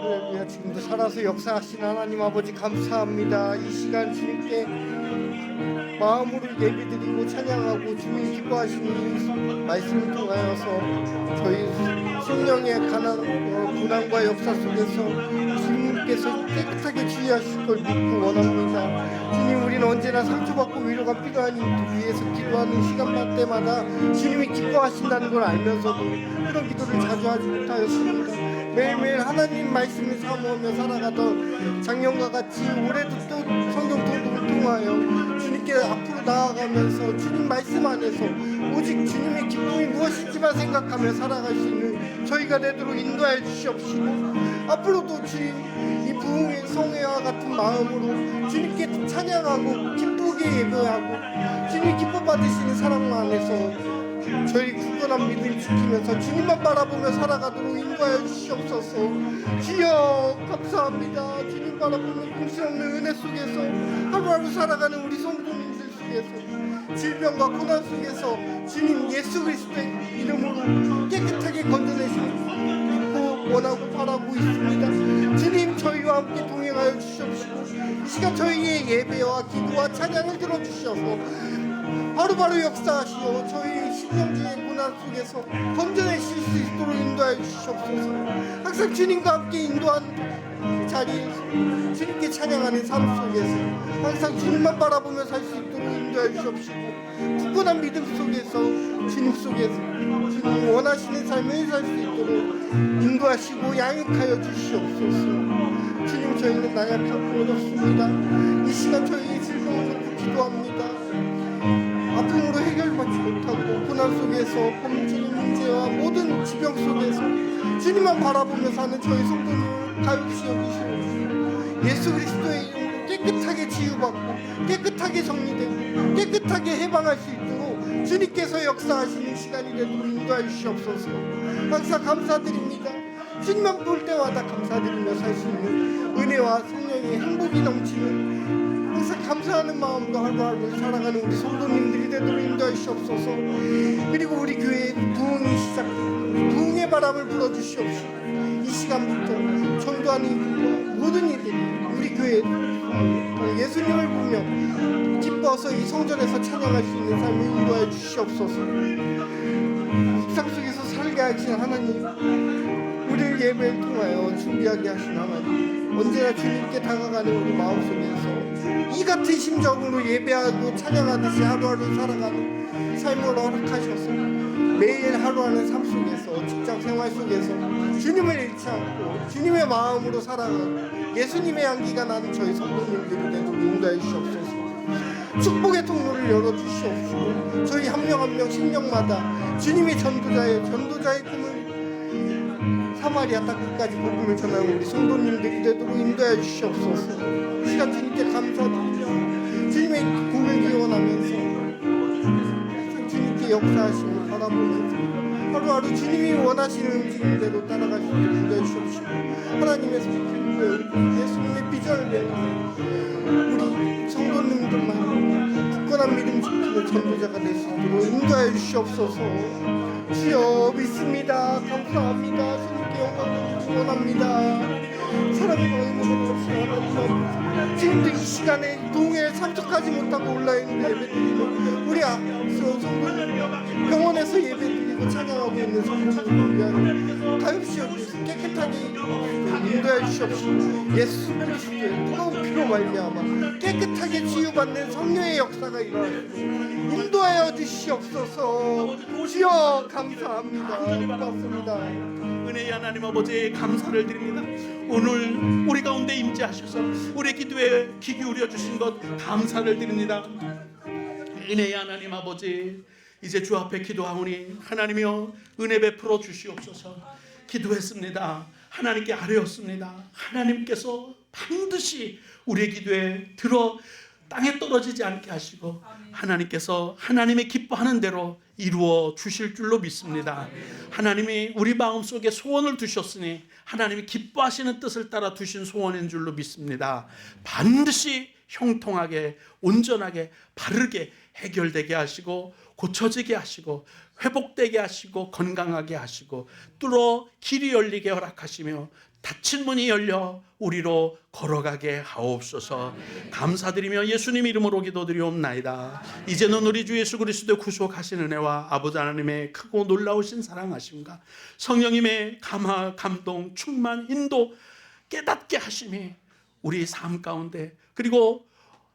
할렐루야. 지금도 살아서 역사하신 하나님 아버지 감사합니다. 이 시간 주님께 마음으로 예배드리고 찬양하고 주님 기뻐하시는 말씀을 통하여서 저희 성령의 고난과 역사 속에서 주님 주님께서 깨끗하게 치유하실 걸 믿고 원합니다. 주님, 우리는 언제나 상처받고 위로가 필요한 이들 위해서 기도하는 시간만 때마다 주님이 기뻐하신다는 걸 알면서도 그런 기도를 자주 하지 못하였습니다. 매일매일 하나님 말씀을 사모하며 살아가던 작년과 같이 올해도 또 성경 통독을 통하여 주님께 앞으로 나아가면서 주님 말씀 안에서 오직 주님의 기쁨이 무엇인지만 생각하며 살아갈 수 있는 저희가 되도록 인도하여 주시옵시고, 앞으로도 주님 이 부흥의 성회와 같은 마음으로 주님께 찬양하고 기쁘게 예배하고 주님 기뻐 받으시는 사랑 안에서 저희 굳건한 믿음 지키면서 주님만 바라보며 살아가도록 인도하여 주시옵소서. 주여 감사합니다. 주님 바라보며 공수없는 은혜 속에서 하루하루 살아가는 우리 성도님들 속에서 질병과 고난 속에서 주님 예수 그리스도의 이름으로 깨끗하게 건져내시는 원하고 바라고 있습니다. 주님, 저희와 함께 동행하여 주시옵시고 이 시간 저희의 예배와 기도와 찬양을 들어주셔서 바로바로 역사하시어 저희 심령지의 고난 속에서 건져내실 수 있도록 인도하여 주시옵소서. 항상 주님과 함께 인도한 자리에서 주님께 찬양하는 삶 속에서 항상 주님만 바라보며 살 수 있도록 인도하여 주시옵시고, 굳건한 믿음 속에서 주님 속에서 주님 원하시는 삶을 살 수 있도록 인도하시고 양육하여 주시옵소서. 주님, 저희는 나약하고 어렵습니다. 이 시간 저희의 질병을 놓고 기도합니다. 아픔으로 해결받지 못하고 고난 속에서 범죄의 문제와 모든 지병 속에서 주님만 바라보며 사는 저희 성도님을 가엾이 여기시옵시고, 예수 그리스도의 이름으로 깨끗하게 치유받고 깨끗하게 정리되고 깨끗하게 해방할 수 있도록 주님께서 역사하시는 시간이 되도록 인도하여 주시옵소서. 항상 감사드립니다. 주님만 볼 때마다 감사드리며 살 수 있는 은혜와 성령의 행복이 넘치는 항상 감사하는 마음으로 하루하루 살아가는 우리 성도님들이 되도록 인도해 주시옵소서. 그리고 우리 교회의 부흥이 시작되고 부흥의 바람을 불어주시옵시고, 이 시간부터 전도하는 이들과 모든 이들이 우리 교회 예수님을 보며 기뻐서 이 성전에서 찬양할 수 있는 삶을 인도해 주시옵소서. 세상 속에서 살게 하신 하나님, 우리를 예배를 통하여 준비하게 하신 하나님, 언제나 주님께 다가가는 우리 마음속에서 이 같은 심정으로 예배하고 찬양하듯이 하루하루 살아가는 삶을 허락하셔서 매일 하루하는 삶 속에서 직장 생활 속에서 주님을 잃지 않고 주님의 마음으로 살아가고 예수님의 향기가 나는 저희 성도님들이 되도록 인도해 주시옵소서. 축복의 통로를 열어주시옵시고, 저희 한 명 한 명 심령마다 주님의 전도자의 꿈을 사마리아 땅끝까지 복음을 전하는 우리 성도님들이 되도록 인도해 주시옵소서. 시간 주님께 감사드리며 주님의 공을 기원하면서 주님께 역사하심을 바라보면서 하루하루 주님이 원하시는 움직임대로 따라갈 수 있도록 인도해 주시옵시고, 하나님의 예수님의 비전을 내는 우리 성도님들만 굳건한 믿음 지키는 전도자가 될 수 있도록 인도해 주시옵소서. 주여 믿습니다. 감사합니다. 주님께 영광을 원합니다. 사랑과 의무는 없이 하나님, 지금도 이 시간에 동해에 참석하지 못하고 온라인으로 예배드리고 우리 성도님 병원에서 예배드리고 찬양하고 있는 성도님을 위하여 가엾이 여기서 깨끗하게 인도해 주시옵시고, 예수 그리스도의 뜨거운 피로 말미암아 깨끗하게 치유받는 성령의 역사가 일어나시고 인도하여 주시옵소서. 주여 감사합니다. 고맙습니다. 은혜의 하나님 아버지, 감사를 드립니다. 오늘 우리 가운데 임재하셔서 우리 기도에 귀 기울여 주신 것 감사를 드립니다. 은혜의 하나님 아버지, 이제 주 앞에 기도하오니 하나님이여 은혜 베풀어 주시옵소서. 기도했습니다. 하나님께 아뢰었습니다. 하나님께서 반드시 우리의 기도에 들어 땅에 떨어지지 않게 하시고 하나님께서 하나님의 기뻐하는 대로 이루어 주실 줄로 믿습니다. 하나님이 우리 마음속에 소원을 두셨으니 하나님이 기뻐하시는 뜻을 따라 두신 소원인 줄로 믿습니다. 반드시 형통하게, 온전하게, 바르게 해결되게 하시고 고쳐지게 하시고 회복되게 하시고 건강하게 하시고 뚫어 길이 열리게 허락하시며 닫힌 문이 열려 우리로 걸어가게 하옵소서. 감사드리며 예수님 이름으로 기도드리옵나이다. 이제는 우리 주 예수 그리스도의 구속하신 은혜와 아버지 하나님의 크고 놀라우신 사랑하심과 성령님의 감화, 감동, 충만, 인도 깨닫게 하심이 우리 삶 가운데, 그리고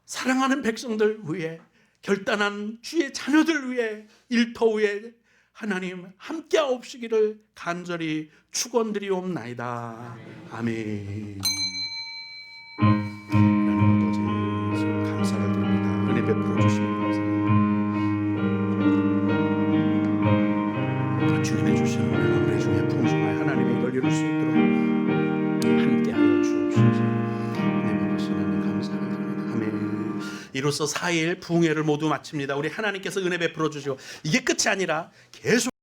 사랑하는 백성들 위해, 결단한 주의 자녀들 위해, 일터 위에 하나님 함께하옵시기를 간절히 축원드리옵나이다. 아멘. 하나님 아버지, 감사를 드립니다. 은혜 베풀어 주시니 감사합니다. 주님의 주시는 은혜가 우리 중에 풍성하여 하나님의 이걸 이룰 수 있도록 함께하여 주옵소서. 은혜 베푸시니 감사를 드립니다. 아멘. 이로써 4일 부흥회를 모두 마칩니다. 우리 하나님께서 은혜 베풀어 주시고, 이게 끝이 아니라 계속